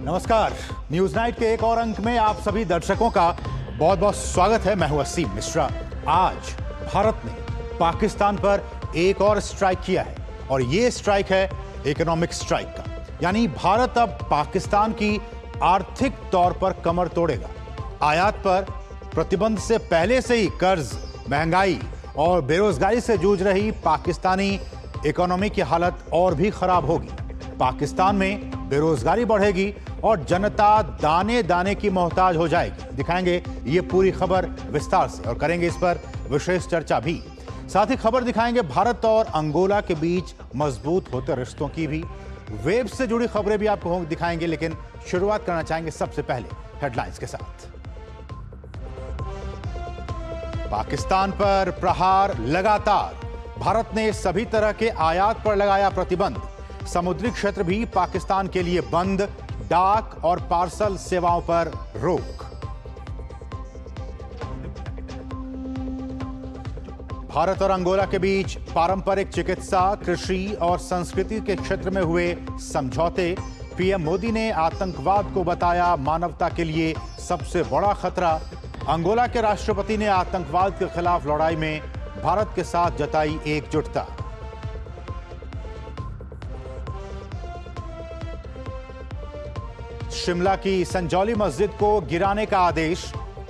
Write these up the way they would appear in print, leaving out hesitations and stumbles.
नमस्कार, news night के एक और अंक में आप सभी दर्शकों का बहुत बहुत स्वागत है। मैं हूं असीम मिश्रा। आज भारत ने पाकिस्तान पर एक और स्ट्राइक किया है और यह स्ट्राइक है इकोनॉमिक स्ट्राइक का, यानी भारत अब पाकिस्तान की आर्थिक तौर पर कमर तोड़ेगा। आयात पर प्रतिबंध से पहले से ही कर्ज, महंगाई और बेरोजगारी से जूझ रही पाकिस्तानी इकोनॉमी की हालत और भी खराब होगी। पाकिस्तान में बेरोजगारी बढ़ेगी और जनता दाने दाने की मोहताज हो जाएगी। दिखाएंगे ये पूरी खबर विस्तार से और करेंगे इस पर विशेष चर्चा भी। साथ ही खबर दिखाएंगे भारत और अंगोला के बीच मजबूत होते रिश्तों की भी। वेब से जुड़ी खबरें भी आपको दिखाएंगे, लेकिन शुरुआत करना चाहेंगे सबसे पहले हेडलाइंस के साथ। पाकिस्तान पर प्रहार लगातार। भारत ने सभी तरह के आयात पर लगाया प्रतिबंध। समुद्री क्षेत्र भी पाकिस्तान के लिए बंद। डाक और पार्सल सेवाओं पर रोक। भारत और अंगोला के बीच पारंपरिक चिकित्सा, कृषि और संस्कृति के क्षेत्र में हुए समझौते। पीएम मोदी ने आतंकवाद को बताया मानवता के लिए सबसे बड़ा खतरा। अंगोला के राष्ट्रपति ने आतंकवाद के खिलाफ लड़ाई में भारत के साथ जताई एकजुटता। शिमला की संजौली मस्जिद को गिराने का आदेश।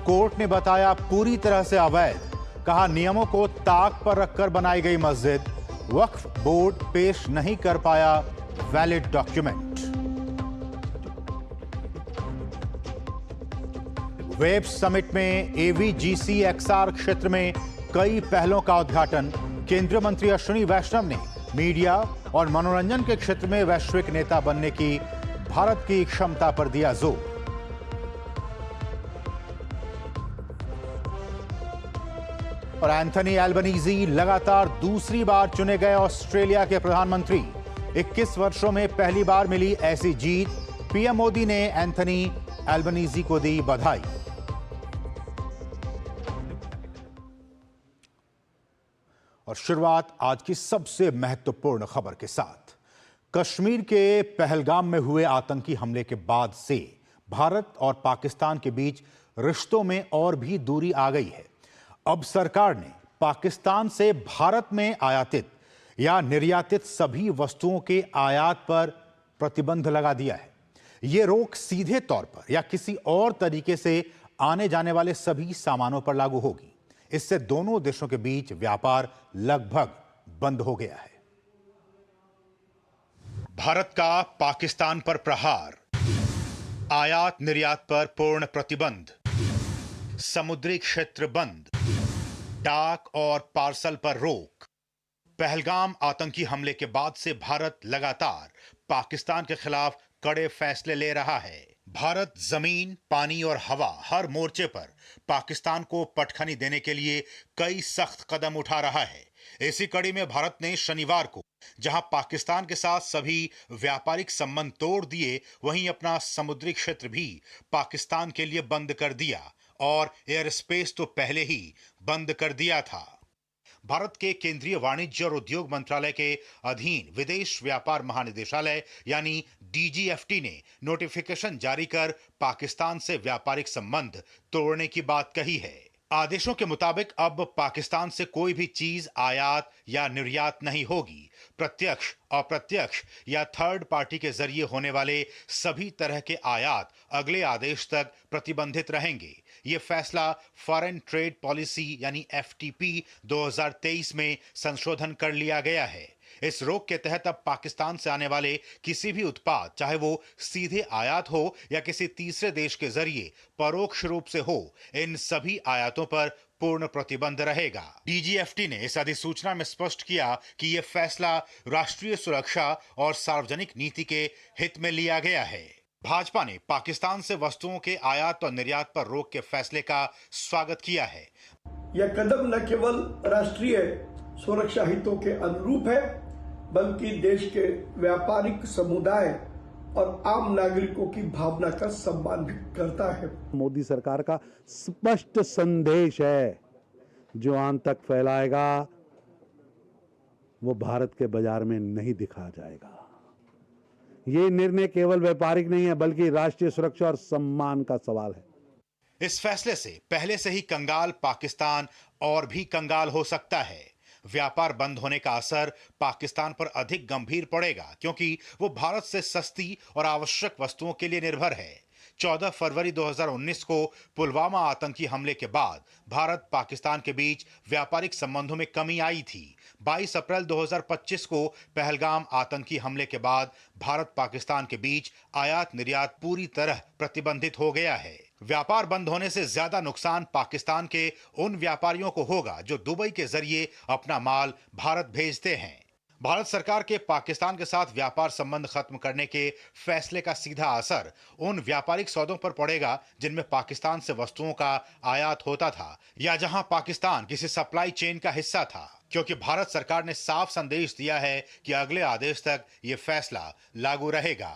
कोर्ट ने बताया पूरी तरह से अवैध। कहा नियमों को ताक पर रखकर बनाई गई मस्जिद। वक्फ बोर्ड पेश नहीं कर पाया वैलिड डॉक्यूमेंट। वेब समिट में एवीजीसी एक्सआर क्षेत्र में कई पहलों का उद्घाटन। केंद्रीय मंत्री अश्विनी वैष्णव ने मीडिया और मनोरंजन के क्षेत्र में वैश्विक नेता बनने की भारत की क्षमता पर दिया जोर। और एंथनी एल्बनीजी लगातार दूसरी बार चुने गए ऑस्ट्रेलिया के प्रधानमंत्री। 21 वर्षों में पहली बार मिली ऐसी जीत। पीएम मोदी ने एंथनी एल्बनीजी को दी बधाई। और शुरुआत आज की सबसे महत्वपूर्ण खबर के साथ। कश्मीर के पहलगाम में हुए आतंकी हमले के बाद से भारत और पाकिस्तान के बीच रिश्तों में और भी दूरी आ गई है। अब सरकार ने पाकिस्तान से भारत में आयातित या निर्यातित सभी वस्तुओं के आयात पर प्रतिबंध लगा दिया है। यह रोक सीधे तौर पर या किसी और तरीके से आने जाने वाले सभी सामानों पर लागू होगी। इससे दोनों देशों के बीच व्यापार लगभग बंद हो गया है। भारत का पाकिस्तान पर प्रहार। आयात निर्यात पर पूर्ण प्रतिबंध। समुद्री क्षेत्र बंद। डाक और पार्सल पर रोक। पहलगाम आतंकी हमले के बाद से भारत लगातार पाकिस्तान के खिलाफ कड़े फैसले ले रहा है। भारत जमीन, पानी और हवा हर मोर्चे पर पाकिस्तान को पटखनी देने के लिए कई सख्त कदम उठा रहा है। इसी कड़ी में भारत ने शनिवार को जहां पाकिस्तान के साथ सभी व्यापारिक संबंध तोड़ दिए, वहीं अपना समुद्री क्षेत्र भी पाकिस्तान के लिए बंद कर दिया और एयर स्पेस तो पहले ही बंद कर दिया था। भारत के केंद्रीय वाणिज्य और उद्योग मंत्रालय के अधीन विदेश व्यापार महानिदेशालय यानी डीजीएफटी ने नोटिफिकेशन जारी कर पाकिस्तान से व्यापारिक संबंध तोड़ने की बात कही है। आदेशों के मुताबिक अब पाकिस्तान से कोई भी चीज आयात या निर्यात नहीं होगी। प्रत्यक्ष, अप्रत्यक्ष या थर्ड पार्टी के जरिए होने वाले सभी तरह के आयात अगले आदेश तक प्रतिबंधित रहेंगे। यह फैसला फॉरेन ट्रेड पॉलिसी यानी एफटीपी 2023 में संशोधन कर लिया गया है। इस रोक के तहत अब पाकिस्तान से आने वाले किसी भी उत्पाद, चाहे वो सीधे आयात हो या किसी तीसरे देश के जरिए परोक्ष रूप से हो, इन सभी आयातों पर पूर्ण प्रतिबंध रहेगा। डीजीएफटी ने इस अधिसूचना में स्पष्ट किया कि यह फैसला राष्ट्रीय सुरक्षा और सार्वजनिक नीति के हित में लिया गया है। भाजपा ने पाकिस्तान से वस्तुओं के आयात और निर्यात पर रोक के फैसले का स्वागत किया है। यह कदम न केवल राष्ट्रीय सुरक्षा हितों के अनुरूप है, बल्कि देश के व्यापारिक समुदाय और आम नागरिकों की भावना का सम्मान भी करता है। मोदी सरकार का स्पष्ट संदेश है, जो आंत तक फैलाएगा वो भारत के बाजार में नहीं दिखा जाएगा। ये निर्णय केवल व्यापारिक नहीं है बल्कि राष्ट्रीय सुरक्षा और सम्मान का सवाल है। इस फैसले से पहले से ही कंगाल पाकिस्तान और भी कंगाल हो सकता है। व्यापार बंद होने का असर पाकिस्तान पर अधिक गंभीर पड़ेगा क्योंकि वो भारत से सस्ती और आवश्यक वस्तुओं के लिए निर्भर है। 14 फरवरी 2019 को पुलवामा आतंकी हमले के बाद भारत पाकिस्तान के बीच व्यापारिक संबंधों में कमी आई थी। 22 अप्रैल 2025 को पहलगाम आतंकी हमले के बाद भारत पाकिस्तान के बीच आयात निर्यात पूरी तरह प्रतिबंधित हो गया है। व्यापार बंद होने से ज्यादा नुकसान पाकिस्तान के उन व्यापारियों को होगा जो दुबई के जरिए अपना माल भारत भेजते हैं। भारत सरकार के पाकिस्तान के साथ व्यापार संबंध खत्म करने के फैसले का सीधा असर उन व्यापारिक सौदों पर पड़ेगा जिनमें पाकिस्तान से वस्तुओं का आयात होता था या जहां पाकिस्तान किसी सप्लाई चेन का हिस्सा था, क्योंकि भारत सरकार ने साफ संदेश दिया है कि अगले आदेश तक यह फैसला लागू रहेगा।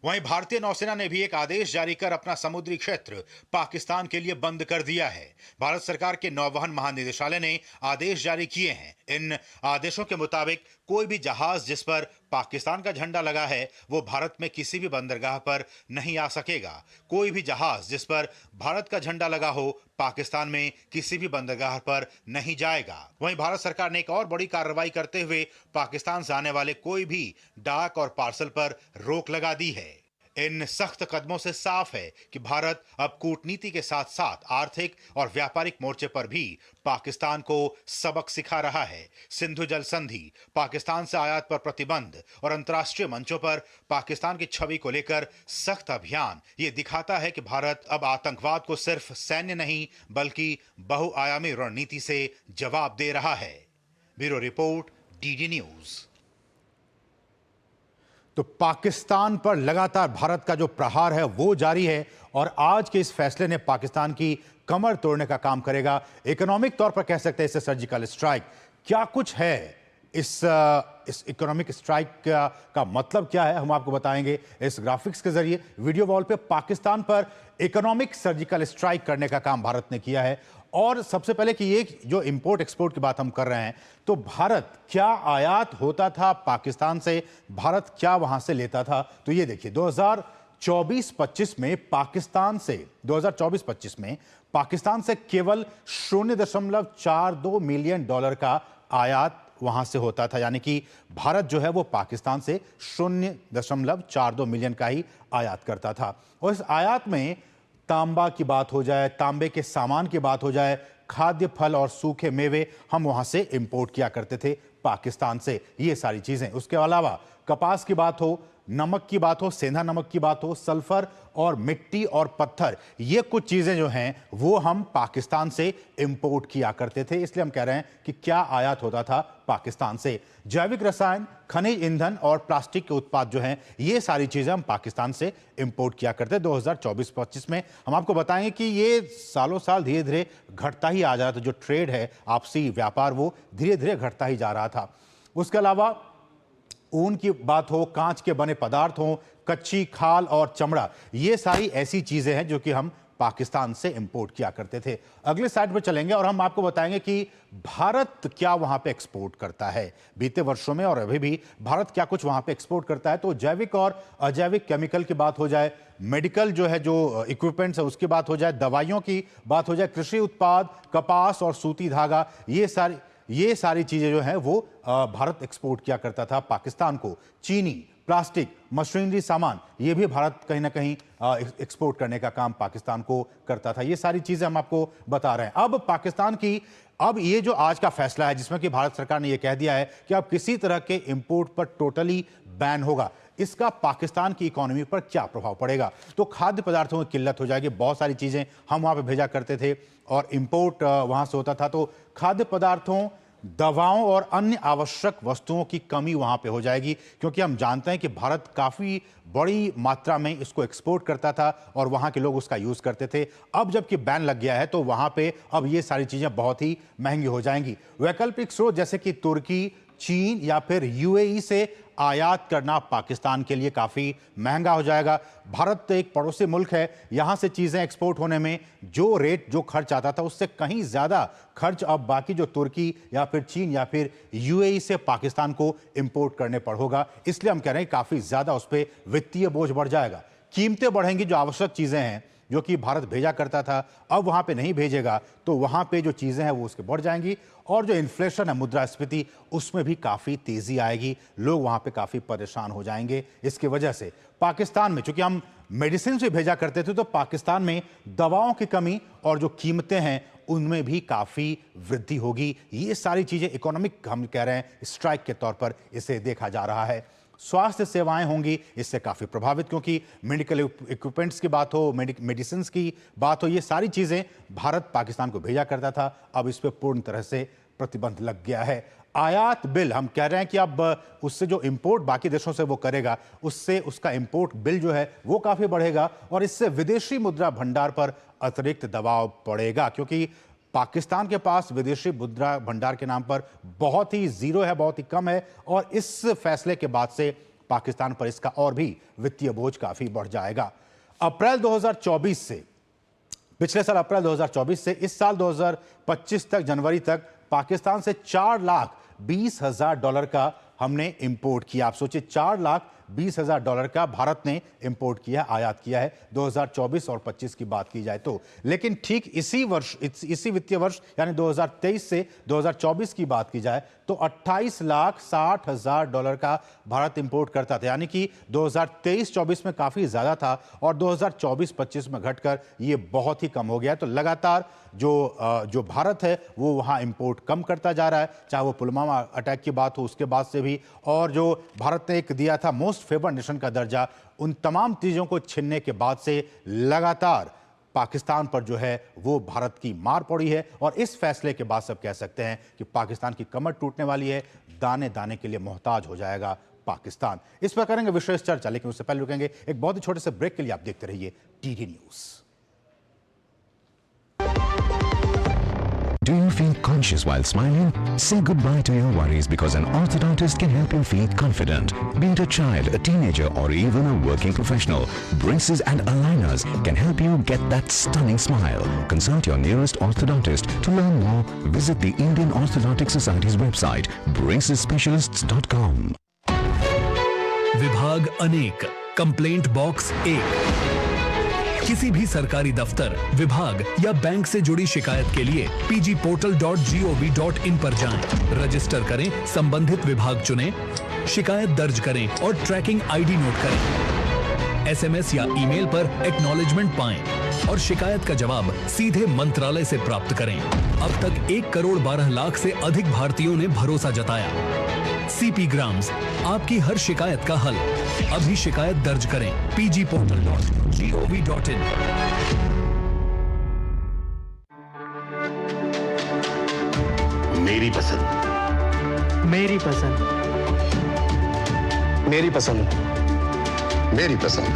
वहीं भारतीय नौसेना ने भी एक आदेश जारी कर अपना समुद्री क्षेत्र पाकिस्तान के लिए बंद कर दिया है। भारत सरकार के नौवहन महानिदेशालय ने आदेश जारी किए हैं। इन आदेशों के मुताबिक कोई भी जहाज जिस पर पाकिस्तान का झंडा लगा है वो भारत में किसी भी बंदरगाह पर नहीं आ सकेगा। कोई भी जहाज जिस पर भारत का झंडा लगा हो पाकिस्तान में किसी भी बंदरगाह पर नहीं जाएगा। वहीं भारत सरकार ने एक और बड़ी कार्रवाई करते हुए पाकिस्तान से आने वाले कोई भी डाक और पार्सल पर रोक लगा दी है। इन सख्त कदमों से साफ है कि भारत अब कूटनीति के साथ साथ आर्थिक और व्यापारिक मोर्चे पर भी पाकिस्तान को सबक सिखा रहा है। सिंधु जल संधि, पाकिस्तान से आयात पर प्रतिबंध और अंतर्राष्ट्रीय मंचों पर पाकिस्तान की छवि को लेकर सख्त अभियान ये दिखाता है कि भारत अब आतंकवाद को सिर्फ सैन्य नहीं बल्कि बहुआयामी रणनीति से जवाब दे रहा है। Bureau report, DD news. तो पाकिस्तान पर लगातार भारत का जो प्रहार है वो जारी है और आज के इस फैसले ने पाकिस्तान की कमर तोड़ने का काम करेगा। इकोनॉमिक तौर पर कह सकते हैं इसे सर्जिकल स्ट्राइक। क्या कुछ है इस इकोनॉमिक स्ट्राइक का मतलब क्या है, हम आपको बताएंगे इस ग्राफिक्स के जरिए। वीडियो वॉल पे पाकिस्तान पर इकोनॉमिक सर्जिकल स्ट्राइक करने का काम भारत ने किया है। और सबसे पहले कि ये जो इंपोर्ट एक्सपोर्ट की बात हम कर रहे हैं, तो भारत क्या आयात होता था पाकिस्तान से, भारत क्या वहां से लेता था, तो ये देखिए 2024-25 में पाकिस्तान से केवल 0.42 मिलियन डॉलर का आयात वहां से होता था। यानी कि भारत जो है वो पाकिस्तान से 0.42 मिलियन का ही आयात करता था। और इस आयात में तांबा की बात हो जाए, तांबे के सामान की बात हो जाए, खाद्य फल और सूखे मेवे हम वहां से इंपोर्ट किया करते थे पाकिस्तान से, ये सारी चीजें। उसके अलावा कपास की बात हो, नमक की बात हो, सेंधा नमक की बात हो, सल्फर और मिट्टी और पत्थर, ये कुछ चीजें जो हैं वो हम पाकिस्तान से इंपोर्ट किया करते थे। इसलिए हम कह रहे हैं कि क्या आयात होता था पाकिस्तान से। जैविक रसायन, खनिज ईंधन और प्लास्टिक के उत्पाद जो हैं ये सारी चीजें हम पाकिस्तान से इंपोर्ट किया करते 2024-25 में। हम आपको बताएंगे कि ये सालों साल धीरे धीरे घटता ही आ जा रहा था। जो ट्रेड है, आपसी व्यापार, वो धीरे धीरे घटता ही जा रहा था। उसके अलावा ऊन की बात हो, कांच के बने पदार्थ हो, कच्ची खाल और चमड़ा, ये सारी ऐसी चीजें हैं जो कि हम पाकिस्तान से इंपोर्ट किया करते थे। अगले साइड पर चलेंगे और हम आपको बताएंगे कि भारत क्या वहां पे एक्सपोर्ट करता है बीते वर्षों में और अभी भी भारत क्या कुछ वहां पे एक्सपोर्ट करता है। तो जैविक और अजैविक केमिकल की बात हो जाए, मेडिकल जो है, जो इक्विपमेंट्स है उसकी बात हो जाए, दवाइयों की बात हो जाए, कृषि उत्पाद, कपास और सूती धागा, ये सारी चीजें जो हैं वो भारत एक्सपोर्ट किया करता था पाकिस्तान को। चीनी, प्लास्टिक, मशीनरी सामान, ये भी भारत कहीं ना कहीं एक्सपोर्ट करने का काम पाकिस्तान को करता था। ये सारी चीजें हम आपको बता रहे हैं। अब पाकिस्तान की ये जो आज का फैसला है जिसमें कि भारत सरकार ने ये कह दिया है कि अब किसी तरह के इंपोर्ट पर टोटली बैन होगा, इसका पाकिस्तान की इकोनॉमी पर क्या प्रभाव पड़ेगा। तो खाद्य पदार्थों की किल्लत हो जाएगी। बहुत सारी चीजें हम वहां पे भेजा करते थे और इंपोर्ट वहां से होता था, तो खाद्य पदार्थों, दवाओं और अन्य आवश्यक वस्तुओं की कमी वहां पे हो जाएगी, क्योंकि हम जानते हैं कि भारत काफी बड़ी मात्रा में इसको एक्सपोर्ट करता था और वहां के लोग उसका यूज करते थे। अब जबकि बैन लग गया है तो वहां पे अब ये सारी चीजें बहुत ही महंगी हो जाएंगी। वैकल्पिक स्रोत जैसे कि तुर्की, चीन या फिर यूएई से आयात करना पाकिस्तान के लिए काफ़ी महंगा हो जाएगा। भारत एक पड़ोसी मुल्क है, यहाँ से चीज़ें एक्सपोर्ट होने में जो रेट जो खर्च आता था उससे कहीं ज़्यादा खर्च अब बाकी जो तुर्की या फिर चीन या फिर यूएई से पाकिस्तान को इंपोर्ट करने पर होगा। इसलिए हम कह रहे हैं काफ़ी ज़्यादा उस पर वित्तीय बोझ बढ़ जाएगा, कीमतें बढ़ेंगी। जो आवश्यक चीज़ें हैं जो कि भारत भेजा करता था अब वहाँ पे नहीं भेजेगा, तो वहाँ पे जो चीज़ें हैं वो उसके बढ़ जाएंगी और जो इन्फ्लेशन है, मुद्रास्फीति, उसमें भी काफ़ी तेज़ी आएगी। लोग वहाँ पे काफ़ी परेशान हो जाएंगे। इसकी वजह से पाकिस्तान में, चूंकि हम मेडिसिन से भेजा करते थे, तो पाकिस्तान में दवाओं की कमी और जो कीमतें हैं उनमें भी काफ़ी वृद्धि होगी। ये सारी चीज़ें इकोनॉमिक, हम कह रहे हैं, स्ट्राइक के तौर पर इसे देखा जा रहा है। स्वास्थ्य सेवाएं होंगी इससे काफ़ी प्रभावित, क्योंकि मेडिकल इक्विपमेंट्स की बात हो, मेडिसिन की बात हो, ये सारी चीज़ें भारत पाकिस्तान को भेजा करता था, अब इस पर पूर्ण तरह से प्रतिबंध लग गया है। आयात बिल, हम कह रहे हैं कि अब उससे जो इंपोर्ट बाकी देशों से वो करेगा, उससे उसका इंपोर्ट बिल जो है वो काफ़ी बढ़ेगा और इससे विदेशी मुद्रा भंडार पर अतिरिक्त दबाव पड़ेगा, क्योंकि पाकिस्तान के पास विदेशी मुद्रा भंडार के नाम पर बहुत ही जीरो है, बहुत ही कम है और इस फैसले के बाद से पाकिस्तान पर इसका और भी वित्तीय बोझ काफी बढ़ जाएगा। अप्रैल 2024 से, पिछले साल अप्रैल 2024 से इस साल 2025 तक, जनवरी तक, पाकिस्तान से $4,20,000 का हमने इंपोर्ट किया। आप सोचिए, $4,20,000 का भारत ने इंपोर्ट किया, आयात किया है 2024 और 25 की बात की जाए तो। लेकिन ठीक इसी वर्ष, इसी वित्तीय वर्ष यानी 2023 से 2024 की बात की जाए तो $28,60,000 का भारत इंपोर्ट करता था, यानी कि 2023-24 में काफ़ी ज़्यादा था और 2024-25 में घटकर ये बहुत ही कम हो गया। तो लगातार जो भारत है वो वहाँ इंपोर्ट कम करता जा रहा है, चाहे वो पुलवामा अटैक की बात हो उसके बाद से भी, और जो भारत ने एक दिया था मोस्ट फेवर्ड नेशन का दर्जा, उन तमाम चीज़ों को छीनने के बाद से लगातार पाकिस्तान पर जो है वो भारत की मार पड़ी है। और इस फैसले के बाद सब कह सकते हैं कि पाकिस्तान की कमर टूटने वाली है, दाने दाने के लिए मोहताज हो जाएगा पाकिस्तान। इस पर करेंगे विशेष चर्चा, लेकिन उससे पहले रुकेंगे एक बहुत ही छोटे से ब्रेक के लिए। आप देखते रहिए TD news. Do you feel conscious while smiling? Say goodbye to your worries because an orthodontist can help you feel confident. Be it a child, a teenager, or even a working professional, braces and aligners can help you get that stunning smile. Consult your nearest orthodontist. To learn more, visit the Indian Orthodontic Society's website, bracesspecialists.com. विभाग अनेक, complaint box 1। किसी भी सरकारी दफ्तर, विभाग या bank से जुड़ी शिकायत के लिए pgportal.gov.in पर जाएं, रजिस्टर करें, संबंधित विभाग चुनें, शिकायत दर्ज करें और ट्रैकिंग आईडी नोट करें। एसएमएस या ईमेल पर एक्नॉलेजमेंट पाएं और शिकायत का जवाब सीधे मंत्रालय से प्राप्त करें। अब तक 1,12,00,000 से अधिक भारतीयों ने भरोसा जताया। सीपी ग्राम्स, आपकी हर शिकायत का हल। अभी शिकायत दर्ज करें pgportal.gov.in। मेरी पसंद, मेरी पसंद, मेरी पसंद, मेरी पसंद,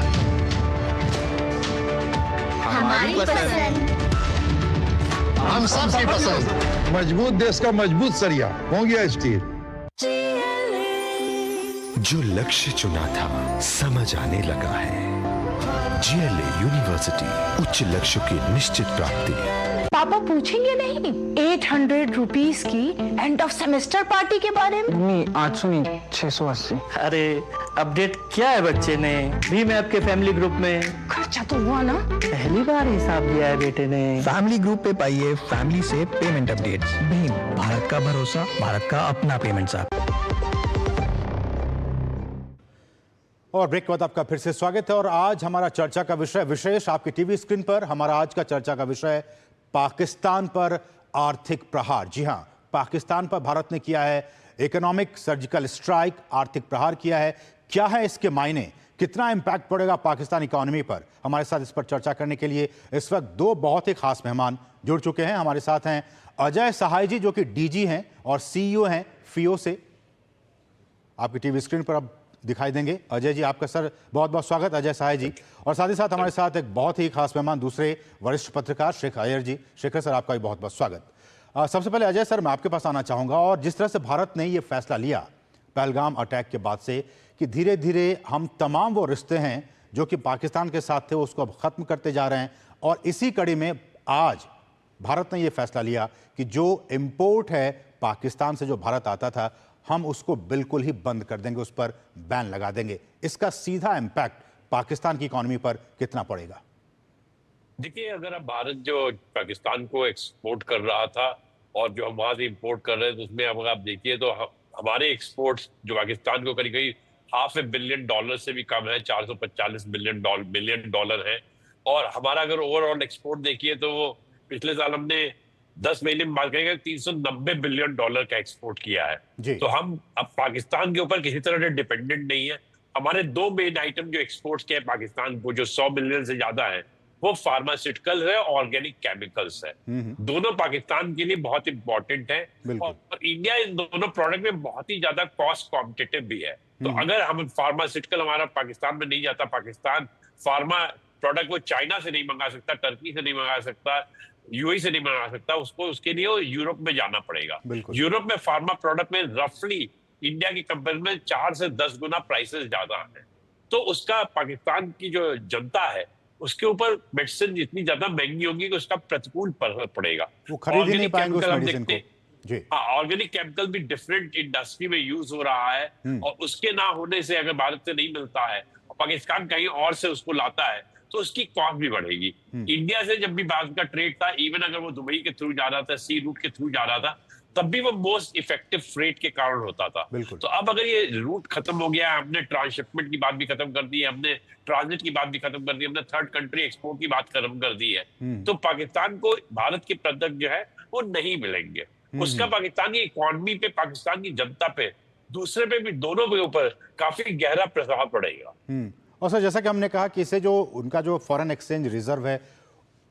हमारी पसंद, हम सबकी पसंद। मजबूत देश का मजबूत सरिया हो गया स्टील। जो लक्ष्य चुना था समझ आने लगा है। जीएलए यूनिवर्सिटी, उच्च लक्ष्य की निश्चित प्राप्ति। पापा पूछेंगे नहीं 800 रुपीस की एंड ऑफ सेमेस्टर पार्टी के बारे में? मम्मी आज सुनी 680। अरे अपडेट क्या है बच्चे ने? भी मैं आपके फैमिली ग्रुप में। खर्चा तो हुआ ना? पहली बार हिसाब दिया है बेटे ने। फैमिली ग्रुप पे पाइए फैमिली से पेमेंट अपडेट्स। भीम, भारत का भरोसा, भारत का अपना पेमेंट ऐप। और ब्रेक के बाद आपका फिर से स्वागत है। और आज हमारा चर्चा का विषय विशेष आपकी टीवी स्क्रीन पर। हमारा आज का चर्चा का विषय पाकिस्तान पर आर्थिक प्रहार। जी हां, पाकिस्तान पर भारत ने किया है इकोनॉमिक सर्जिकल स्ट्राइक, आर्थिक प्रहार किया है। क्या है इसके मायने, कितना इंपैक्ट पड़ेगा पाकिस्तान इकोनॉमी पर? हमारे साथ इस पर चर्चा करने के लिए इस वक्त दो बहुत ही खास मेहमान जुड़ चुके हैं। हमारे साथ हैं अजय सहाय जी, जो कि डीजी हैं और सीईओ हैं फियो से। आपकी टीवी स्क्रीन पर अब दिखाई देंगे। अजय जी, आपका सर बहुत बहुत स्वागत, अजय सहाय जी। और साथ ही साथ हमारे साथ एक बहुत ही खास मेहमान, दूसरे वरिष्ठ पत्रकार शेखर अय्यर जी। शेखर सर, आपका भी बहुत बहुत स्वागत। सबसे पहले अजय सर, मैं आपके पास आना चाहूंगा, और जिस तरह से भारत ने ये फैसला लिया पहलगाम अटैक के बाद से कि धीरे धीरे हम तमाम वो रिश्ते हैं जो कि पाकिस्तान के साथ थे उसको अब खत्म करते जा रहे हैं, और इसी कड़ी में आज भारत ने ये फैसला लिया कि जो इंपोर्ट है पाकिस्तान से, जो भारत आता था, हम उसको बिल्कुल ही बंद कर देंगे, उस पर बैन लगा देंगे। इसका सीधा इम्पैक्ट पाकिस्तान की इकोनॉमी पर कितना पड़ेगा? देखिए, अगर अब भारत जो पाकिस्तान को एक्सपोर्ट कर रहा था और जो हम वहां से इंपोर्ट कर रहे हैं, तो उसमें अगर आप देखिए तो हमारे एक्सपोर्ट्स जो पाकिस्तान को करीब करीब $500 बिलियन से भी कम है, 445 बिलियन डॉलर है। और हमारा अगर ओवरऑल एक्सपोर्ट देखिए तो वो पिछले साल हमने 10 महीने में बात करेंगे $390 बिलियन का एक्सपोर्ट किया है। तो हम अब पाकिस्तान के ऊपर किसी तरह से डिपेंडेंट नहीं है। हमारे दो मेन आइटम जो एक्सपोर्ट के पाकिस्तान को, जो 100 बिलियन से ज्यादा है, वो फार्मास्यूटिकल्स है, ऑर्गेनिक केमिकल्स है। दोनों पाकिस्तान के लिए बहुत इंपॉर्टेंट है और इंडिया इन दोनों प्रोडक्ट में बहुत ही ज्यादा कॉस्ट कॉम्पिटिटिव भी है। तो अगर हम फार्मास्यूटिकल हमारा पाकिस्तान में नहीं जाता, पाकिस्तान फार्मा प्रोडक्ट वो चाइना से नहीं मंगा सकता, टर्की से नहीं मंगा सकता, यूएई से नहीं मंगा सकता, उसको उसके लिए यूरोप में जाना पड़ेगा। यूरोप में फार्मा प्रोडक्ट में रफली इंडिया की कंपेरिजन में 4 से 10 गुना प्राइसेस ज्यादा है। तो उसका पाकिस्तान की जो जनता है उसके ऊपर मेडिसिन जितनी ज्यादा महंगी होगी कि उसका प्रतिकूल पड़ेगा। वो खरीद ही नहीं पाएंगे उस मेडिसिन को। जी हाँ, ऑर्गेनिक केमिकल भी डिफरेंट इंडस्ट्री में यूज हो रहा है और उसके ना होने से अगर भारत से नहीं मिलता है और पाकिस्तान कहीं और से उसको लाता है तो उसकी कॉस्ट भी बढ़ेगी। इंडिया से जब भी भारत का ट्रेड था, इवन अगर वो दुबई के थ्रू जा रहा था, सी रूट के थ्रू जा रहा था, तब भी वो मोस्ट इफेक्टिव फ्रेट के कारण होता था। तो अब अगर ये रूट खत्म हो गया, हमने ट्रांसशिपमेंट की बात भी खत्म कर दी है, हमने ट्रांजिट की बात भी खत्म कर दी, हमने थर्ड कंट्री एक्सपोर्ट की बात खत्म कर दी है, तो पाकिस्तान को भारत के प्रोडक्ट जो है वो नहीं मिलेंगे। उसका पाकिस्तान की इकोनॉमी पे, पाकिस्तान की जनता पे, दूसरे पे भी, दोनों के ऊपर काफी गहरा प्रभाव पड़ेगा। और सर, जैसा कि हमने कहा कि इससे जो उनका जो फॉरेन एक्सचेंज रिजर्व है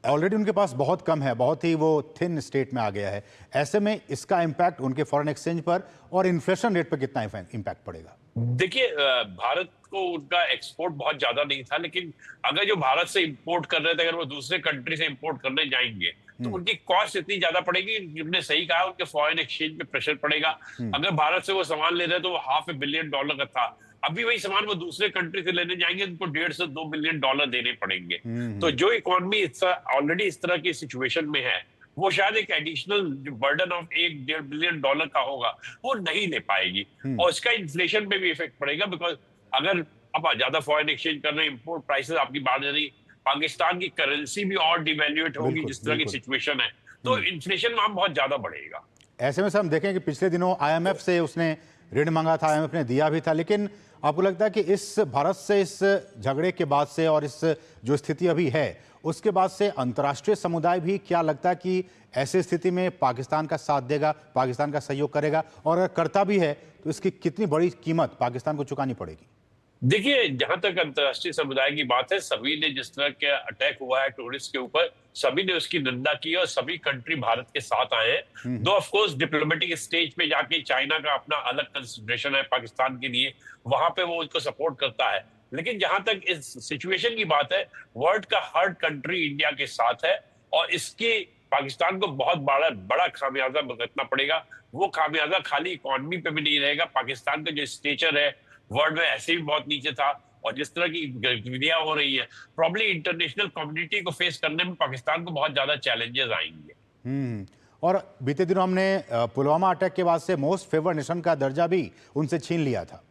ऑलरेडी उनके पास बहुत कम है, बहुत ही वो थिन स्टेट में आ गया है। ऐसे में इसका इम्पैक्ट उनके फॉरेन एक्सचेंज पर और इन्फ्लेशन रेट पर कितना इम्पैक्ट पड़ेगा? देखिए, भारत को उनका एक्सपोर्ट बहुत ज्यादा नहीं था, लेकिन अगर जो भारत से इंपोर्ट कर रहे थे, अगर वो दूसरे कंट्री से इंपोर्ट करने जाएंगे तो उनकी कॉस्ट इतनी ज्यादा पड़ेगी। उन्होंने सही कहा, उनके फॉरेन एक्सचेंज पे प्रेशर पड़ेगा। अगर भारत से वो सामान ले रहे तो वो $500 बिलियन का था, अभी वही सामान वो दूसरे कंट्री से लेने जाएंगे, उनको $1.5 से $2 बिलियन देने पड़ेंगे। तो जो इकोनॉमी ऑलरेडी इस तरह की सिचुएशन में है, वो शायद एक एडिशनल बर्डन ऑफ $1-1.5 बिलियन का होगा, वो नहीं ले पाएगी। और इसका इन्फ्लेशन पे भी इफेक्ट पड़ेगा, बिकॉज अगर आप ज्यादा फॉरेन एक्सचेंज कर रहे हैं, इंपोर्ट प्राइसेस आपकी बढ़ रही, पाकिस्तान की करेंसी भी और डिवैल्यूएट होगी जिस तरह की सिचुएशन है, तो इन्फ्लेशन वहां बहुत ज्यादा बढ़ेगा। ऐसे में सर हम देखें कि पिछले दिनों IMF से उसने ऋण मांगा था, IMF ने दिया भी था, लेकिन आपको लगता है कि इस भारत से इस झगड़े के बाद से और इस जो स्थिति अभी है उसके बाद से अंतर्राष्ट्रीय समुदाय भी, क्या लगता है कि ऐसी स्थिति में पाकिस्तान का साथ देगा, पाकिस्तान का सहयोग करेगा, और अगर करता भी है तो इसकी कितनी बड़ी कीमत पाकिस्तान को चुकानी पड़ेगी? देखिए, जहां तक अंतर्राष्ट्रीय समुदाय की बात है, सभी ने जिस तरह का अटैक हुआ है टूरिस्ट के ऊपर, सभी ने उसकी निंदा की और सभी कंट्री भारत के साथ आए हैं। दो ऑफ कोर्स डिप्लोमेटिक स्टेज पे जाके चाइना का अपना अलग कंसिडरेशन है पाकिस्तान के लिए, वहां पे वो उसको सपोर्ट करता है, लेकिन जहां तक इस सिचुएशन की बात है, वर्ल्ड का हर कंट्री इंडिया के साथ है और इसकी पाकिस्तान को बहुत बड़ा खामियाजा भुगतना पड़ेगा। वो खामियाजा खाली इकोनॉमी पे भी नहीं रहेगा, पाकिस्तान का जो स्टेचर है वर्ल्ड में ऐसे भी बहुत नीचे था और जिस तरह की गतिविधियां हो रही है, प्रॉब्ली इंटरनेशनल कम्युनिटी को फेस करने में पाकिस्तान को बहुत ज्यादा चैलेंजेस आएंगे। और बीते दिनों हमने पुलवामा अटैक के बाद से मोस्ट फेवर्ड नेशन का दर्जा भी उनसे छीन लिया था।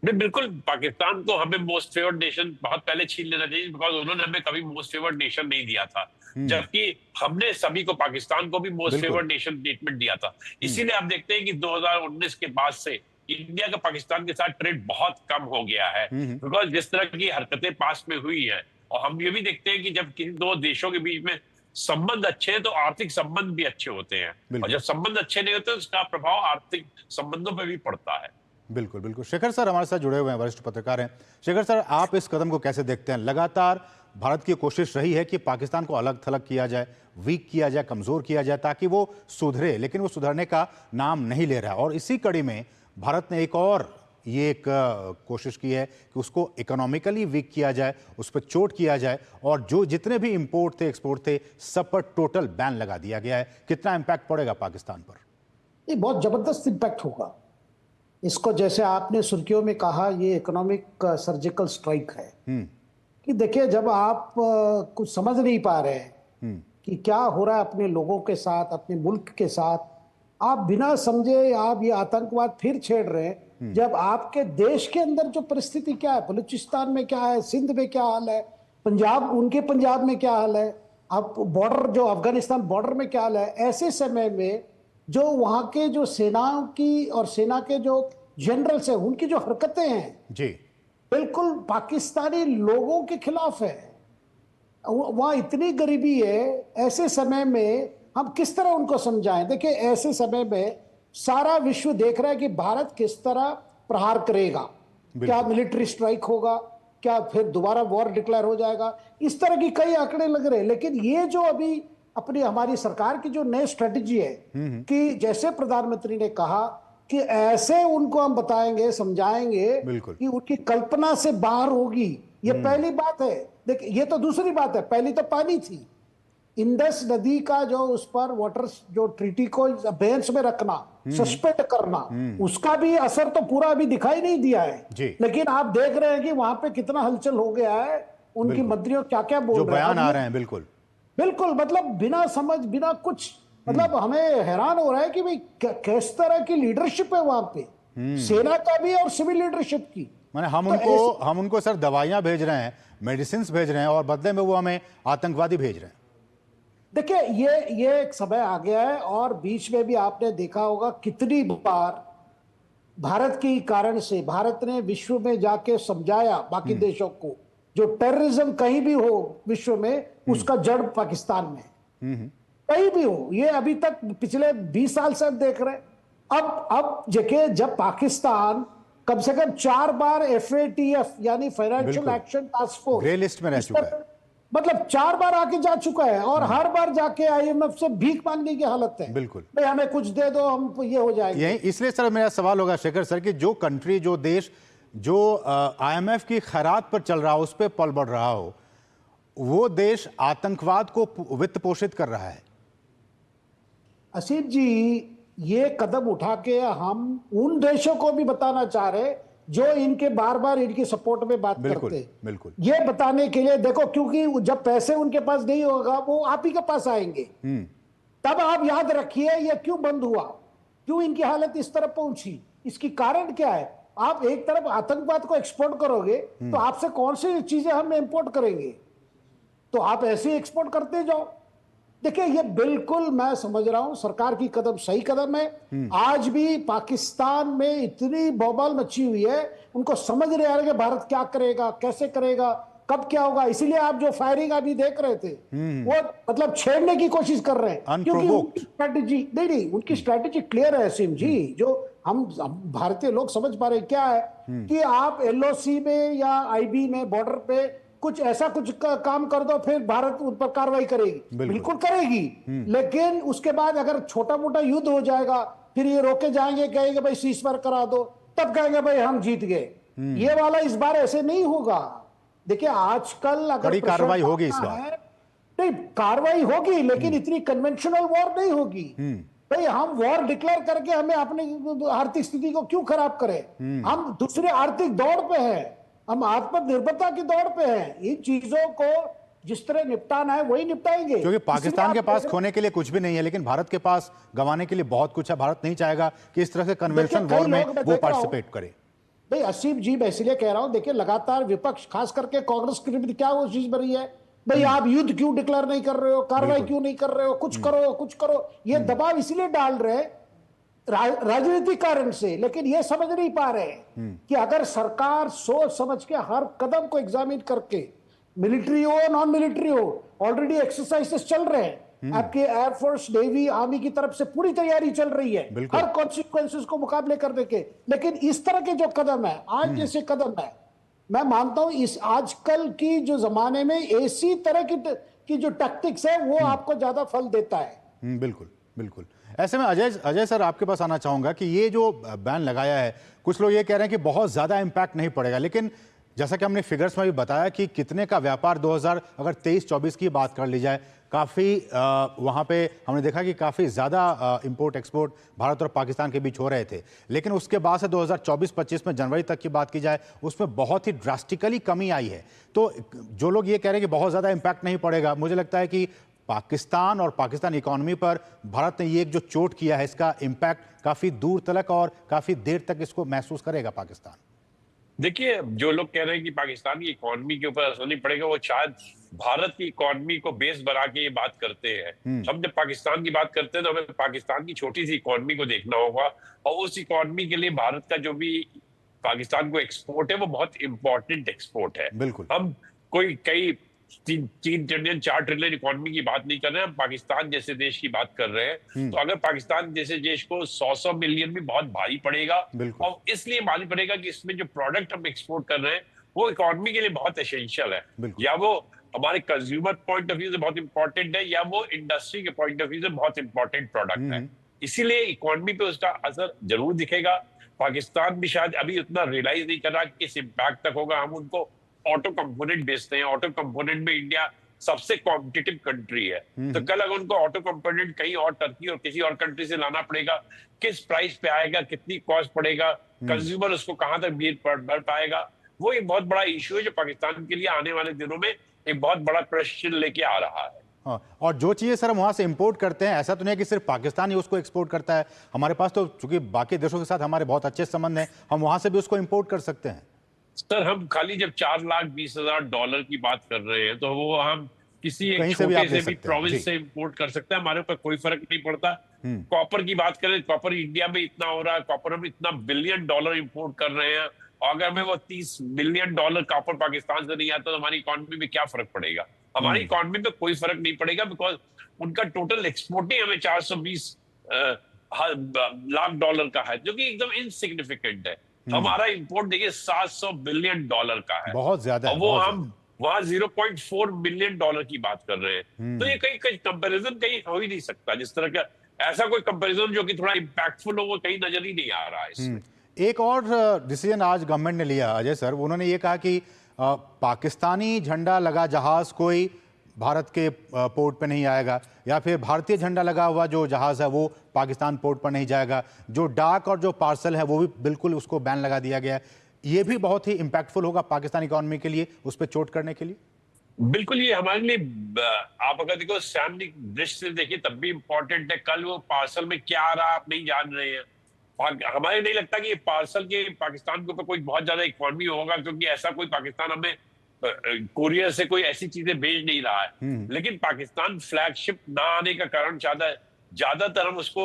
नहीं, बिल्कुल, पाकिस्तान को हमें मोस्ट फेवर्ड नेशन बहुत पहले छीन लेना चाहिए, बिकॉज उन्होंने हमें कभी मोस्ट फेवर्ड नेशन नहीं दिया था, जबकि हमने सभी को, पाकिस्तान को भी मोस्ट फेवर्ड नेशन ट्रीटमेंट दिया था। इसीलिए आप देखते हैं कि 2019 के बाद से इंडिया का पाकिस्तान के साथ ट्रेड बहुत कम हो गया है, बिकॉज जिस तरह की हरकतें पास में हुई है। और हम ये भी देखते हैं कि जब किसी दो देशों के बीच में संबंध अच्छे हैं तो आर्थिक संबंध भी अच्छे होते हैं, और जब संबंध अच्छे नहीं होते तो उसका प्रभाव आर्थिक संबंधों पर भी पड़ता है। बिल्कुल बिल्कुल। शेखर सर हमारे साथ जुड़े हुए हैं, वरिष्ठ पत्रकार हैं। शेखर सर, आप इस कदम को कैसे देखते हैं? लगातार भारत की कोशिश रही है कि पाकिस्तान को अलग थलग किया जाए, वीक किया जाए, कमजोर किया जाए, ताकि वो सुधरे, लेकिन वो सुधरने का नाम नहीं ले रहा। और इसी कड़ी में भारत ने एक और ये एक कोशिश की है कि उसको इकोनॉमिकली वीक किया जाए, उस पर चोट किया जाए, और जो जितने भी इंपोर्ट थे, एक्सपोर्ट थे, सब पर टोटल बैन लगा दिया गया है। कितना इंपैक्ट पड़ेगा पाकिस्तान पर? ये बहुत जबरदस्त इंपैक्ट होगा इसको। जैसे आपने सुर्खियों में कहा, ये इकोनॉमिक सर्जिकल स्ट्राइक है कि देखिए, जब आप कुछ समझ नहीं पा रहे हैं कि क्या हो रहा है अपने लोगों के साथ, अपने मुल्क के साथ, आप बिना समझे आप ये आतंकवाद फिर छेड़ रहे हैं। जब आपके देश के अंदर जो परिस्थिति क्या है, बलूचिस्तान में क्या है, सिंध में क्या हाल है, पंजाब, उनके पंजाब में क्या हाल है, आप बॉर्डर जो अफगानिस्तान बॉर्डर में क्या हाल है, ऐसे समय में जो वहां के जो सेनाओं की और सेना के जो जनरल्स हैं, उनकी जो हरकतें हैं जी, बिल्कुल पाकिस्तानी लोगों के खिलाफ है। वहां इतनी गरीबी है, ऐसे समय में हम किस तरह उनको समझाएं? देखिए, ऐसे समय में सारा विश्व देख रहा है कि भारत किस तरह प्रहार करेगा। क्या मिलिट्री स्ट्राइक होगा, क्या फिर दोबारा वॉर डिक्लेयर हो जाएगा, इस तरह की कई आंकड़े लग रहे हैं। लेकिन ये जो अभी अपनी हमारी सरकार की जो नई स्ट्रेटजी है कि जैसे प्रधानमंत्री ने कहा कि ऐसे उनको हम बताएंगे, समझाएंगे कि उनकी कल्पना से बाहर होगी। ये पहली बात है। देखिए, ये तो दूसरी बात है। पहली तो पानी थी, इंडस नदी का जो उस पर वाटर जो ट्रीटी को अबेंस में रखना, सस्पेंड करना, उसका भी असर तो पूरा अभी दिखाई नहीं दिया है। लेकिन आप देख रहे हैं कि वहां पे कितना हलचल हो गया है, उनकी मंत्रियों क्या क्या बोल रहे हैं, बयान आ रहे हैं। बिल्कुल बिल्कुल, मतलब बिना समझ, बिना कुछ, मतलब हमें हैरान हो रहा है कि भाई किस तरह की लीडरशिप है वहां पे, सेना का भी और सिविल लीडरशिप की। माने हम उनको सर दवाइयां भेज रहे हैं, मेडिसिन भेज रहे हैं, और बदले में वो हमें आतंकवादी भेज रहे हैं। देखिए, ये एक समय आ गया है, और बीच में भी आपने देखा होगा कितनी बार भारत के कारण से भारत ने विश्व में जाके समझाया बाकी देशों को, जो टेररिज्म कहीं भी हो विश्व में, उसका जड़ पाकिस्तान में कहीं भी हो। ये अभी तक पिछले 20 साल से हम देख रहे हैं। अब देखिए, जब पाकिस्तान कम से कम 4 बार FATF यानी financial action task force grey list में रह चुका है, मतलब 4 बार आके जा चुका है, और हर बार जाके IMF से भीख मांगने की हालत है। बिल्कुल, भाई हमें कुछ दे दो, हम ये हो जाएंगे। यही इसलिए सर मेरा सवाल होगा शेखर सर कि जो कंट्री, जो देश जो IMF की खैरात पर चल रहा हो, उस पर पल बढ़ रहा हो, वो देश आतंकवाद को वित्त पोषित कर रहा है। असीम जी, ये कदम उठा के हम उन देशों को भी बताना चाह रहे जो इनके बार बार इनकी सपोर्ट में बात करते हैं। बिल्कुल, ये बताने के लिए देखो, क्योंकि जब पैसे उनके पास नहीं होगा, वो आप ही के पास आएंगे। तब आप याद रखिए ये क्यों बंद हुआ, क्यों इनकी हालत इस तरफ पहुंची, इसकी कारण क्या है। आप एक तरफ आतंकवाद को एक्सपोर्ट करोगे तो आपसे कौन सी चीजें हम इंपोर्ट करेंगे, तो आप ऐसे ही एक्सपोर्ट करते जाओ। देखिए, ये बिल्कुल मैं समझ रहा हूं सरकार की कदम सही कदम है। आज भी पाकिस्तान में इतनी बवाल मची हुई है, उनको समझ नहीं आ रहा कि भारत क्या करेगा, कैसे करेगा, कब क्या होगा। इसीलिए आप जो फायरिंग अभी देख रहे थे, वो मतलब छेड़ने की कोशिश कर रहे हैं, क्योंकि उनकी स्ट्रैटेजी नहीं, उनकी स्ट्रैटेजी क्लियर है असीम जी। जो हम भारतीय लोग समझ पा रहे हैं क्या है कि आप LOC में या IB में बॉर्डर पे कुछ ऐसा कुछ काम कर दो, फिर भारत उन पर कार्रवाई करेगी, बिल्कुल करेगी। लेकिन उसके बाद अगर छोटा मोटा युद्ध हो जाएगा, फिर ये रोके जाएंगे, कहेंगे भाई सीजफायर करा दो, तब कहेंगे भाई हम जीत गए। ये वाला इस बार ऐसे नहीं होगा। देखिए, आजकल अगर बड़ी कार्रवाई होगी इस बार, नहीं कार्रवाई होगी, लेकिन इतनी कन्वेंशनल वॉर नहीं होगी। भाई हम वॉर डिक्लेयर करके हमें अपनी आर्थिक स्थिति को क्यों खराब करें। हम दूसरे आर्थिक दौड़ पे हैं, हम आत्मनिर्भरता की दौड़ पे हैं। इन चीजों को जिस तरह निपटाना है वही निपटाएंगे, क्योंकि पाकिस्तान के पास खोने के लिए कुछ भी नहीं है, लेकिन भारत के पास गंवाने के लिए बहुत कुछ है। भारत नहीं चाहेगा कि इस तरह से कन्वेंशन वॉर में वो पार्टिसिपेट करे। भाई असीम जी, मैं इसलिए कह रहा हूं, देखिए लगातार विपक्ष, खास करके कांग्रेस की क्या वो चीज बनी है, भाई आप युद्ध क्यों डिक्लेयर नहीं कर रहे हो, कार्रवाई क्यों नहीं कर रहे हो, कुछ करो कुछ करो। ये दबाव इसलिए डाल रहे राजनीतिक कारण से, लेकिन ये समझ नहीं पा रहे कि अगर सरकार सोच समझ के हर कदम को एग्जामिन करके, मिलिट्री हो नॉन मिलिट्री हो, ऑलरेडी एक्सरसाइजेस चल रहे हैं, आपके एयरफोर्स, नेवी, आर्मी की तरफ से पूरी तैयारी चल रही है हर कॉन्सिक्वेंसेस को मुकाबले करने के। लेकिन इस तरह के जो कदम है, आज जैसे कदम है, मैं मानता हूं इस आजकल की जो जमाने में इसी तरह की जो टैक्टिक्स है वो आपको ज्यादा फल देता है। बिल्कुल बिल्कुल। ऐसे में अजय सर आपके पास आना चाहूंगा कि ये जो बैन लगाया है, कुछ लोग ये कह रहे हैं कि बहुत ज्यादा इम्पैक्ट नहीं पड़ेगा, लेकिन जैसा कि हमने फिगर्स में भी बताया कि कितने का व्यापार 2023-24 की बात कर ली जाए, काफ़ी वहाँ पे हमने देखा कि काफ़ी ज़्यादा इंपोर्ट एक्सपोर्ट भारत और पाकिस्तान के बीच हो रहे थे। लेकिन उसके बाद से 2024-25 में जनवरी तक की बात की जाए, उसमें बहुत ही ड्रास्टिकली कमी आई है। तो जो लोग ये कह रहे हैं कि बहुत ज़्यादा इम्पैक्ट नहीं पड़ेगा, मुझे लगता है कि पाकिस्तान और पाकिस्तान इकोनॉमी पर भारत ने ये जो चोट किया है, इसका इम्पैक्ट काफ़ी दूर तक और काफ़ी देर तक इसको महसूस करेगा पाकिस्तान। देखिए, जो लोग कह रहे हैं कि पाकिस्तान की इकोनॉमी के ऊपर असर नहीं पड़ेगा, वो शायद भारत की इकोनॉमी को बेस बना के ये बात करते हैं। हम जब पाकिस्तान की बात करते हैं तो हमें पाकिस्तान की छोटी सी इकोनॉमी को देखना होगा, और उस इकोनॉमी के लिए भारत का जो भी पाकिस्तान को एक्सपोर्ट है वो बहुत इंपॉर्टेंट एक्सपोर्ट है। बिल्कुल, हम कोई कई 3 ट्रिलियन 4 ट्रिलियन इकोनॉमी की बात नहीं कर रहे हैं, हम पाकिस्तान जैसे देश की बात कर रहे हैं। तो अगर पाकिस्तान जैसे देश को 100 मिलियन भी बहुत भारी पड़ेगा, और इसलिए भारी पड़ेगा कि इसमें जो प्रोडक्ट हम एक्सपोर्ट कर रहे हैं वो इकोनॉमी के लिए बहुत एसेंशियल है, या वो हमारे कंज्यूमर पॉइंट ऑफ व्यू से बहुत इंपॉर्टेंट है, या वो इंडस्ट्री के पॉइंट ऑफ व्यू से बहुत इंपॉर्टेंट प्रोडक्ट है। इसीलिए इकोनॉमी पे उसका असर जरूर दिखेगा। पाकिस्तान भी शायद अभी उतना रियलाइज नहीं कर रहा कि किस इम्पैक्ट तक होगा। हम उनको ऑटो कंपोनेंट बेचते हैं, ऑटो कंपोनेंट में इंडिया सबसे कॉम्पिटिटिव कंट्री है। तो कल अगर उनको ऑटो कंपोनेंट कहीं और टर्की और किसी और कंट्री से लाना पड़ेगा, किस प्राइस पे आएगा, कितनी कॉस्ट पड़ेगा, कंज्यूमर उसको कहां तक भर पाएगा, वो एक बहुत बड़ा इश्यू है जो पाकिस्तान के लिए आने वाले दिनों में एक बहुत बड़ा क्वेश्चन लेके आ रहा है। हाँ, और जो चीज़ें सर हम वहाँ से इंपोर्ट करते हैं, ऐसा तो नहीं है कि सिर्फ पाकिस्तान ही उसको एक्सपोर्ट करता है। हमारे पास तो चूंकि बाकी देशों के साथ हमारे बहुत अच्छे संबंध हैं, हम वहाँ से भी उसको इंपोर्ट कर सकते हैं। सर, हम खाली जब $4,20,000 की बात कर रहे हैं तो वो हम किसी एक छोटे से भी प्रोविंस से इंपोर्ट कर सकते हैं, हमारे ऊपर कोई फर्क नहीं पड़ता। कॉपर की बात करें, कॉपर इंडिया में इतना हो रहा है, कॉपर हम इतना $1 बिलियन इंपोर्ट कर रहे हैं, और अगर हमें वो $30 बिलियन कॉपर पाकिस्तान से नहीं आता तो हमारी इकोनॉमी में क्या फर्क पड़ेगा? हमारी इकोनॉमी में कोई फर्क नहीं पड़ेगा, बिकॉज उनका टोटल एक्सपोर्ट ही हमें $420 लाख का है, जो कि एकदम इनसिग्निफिकेंट है। हमारा इंपोर्ट देखिए $700 बिलियन का है, बहुत ज्यादा, और वो हम वहां $0.4 बिलियन की बात कर रहे हैं। तो ये कहीं कंपैरिजन कहीं हो ही नहीं सकता। जिस तरह का ऐसा कोई कंपैरिजन जो कि थोड़ा इम्पैक्टफुल हो, वो कहीं नजर ही नहीं आ रहा है इसमें। एक और डिसीजन आज गवर्नमेंट ने लिया अजय सर, उन्होंने ये कहा कि पाकिस्तानी झंडा लगा जहाज कोई भारत के पोर्ट पे नहीं आएगा, या फिर भारतीय झंडा लगा हुआ जो जहाज है वो पाकिस्तान पोर्ट पर नहीं जाएगा। जो डाक और जो पार्सल है वो भी बिल्कुल उसको बैन लगा दिया गया है। ये भी बहुत ही इंपैक्टफुल होगा पाकिस्तान इकोनॉमी के लिए, उस पर चोट करने के लिए। बिल्कुल, ये हमारे लिए, आप अगर देखो सामरिक दृष्टि से देखिए तब भी इम्पोर्टेंट है। कल वो पार्सल में क्या आ रहा आप नहीं जान रहे हैं। हमारे नहीं लगता कि ये पार्सल के पाकिस्तान के ऊपर कोई बहुत ज्यादा इकोनॉमी होगा, क्योंकि ऐसा कोई पाकिस्तान हमें कोरियर से कोई ऐसी चीजें भेज नहीं रहा है। लेकिन पाकिस्तान फ्लैगशिप ना आने का कारण ज्यादातर हम उसको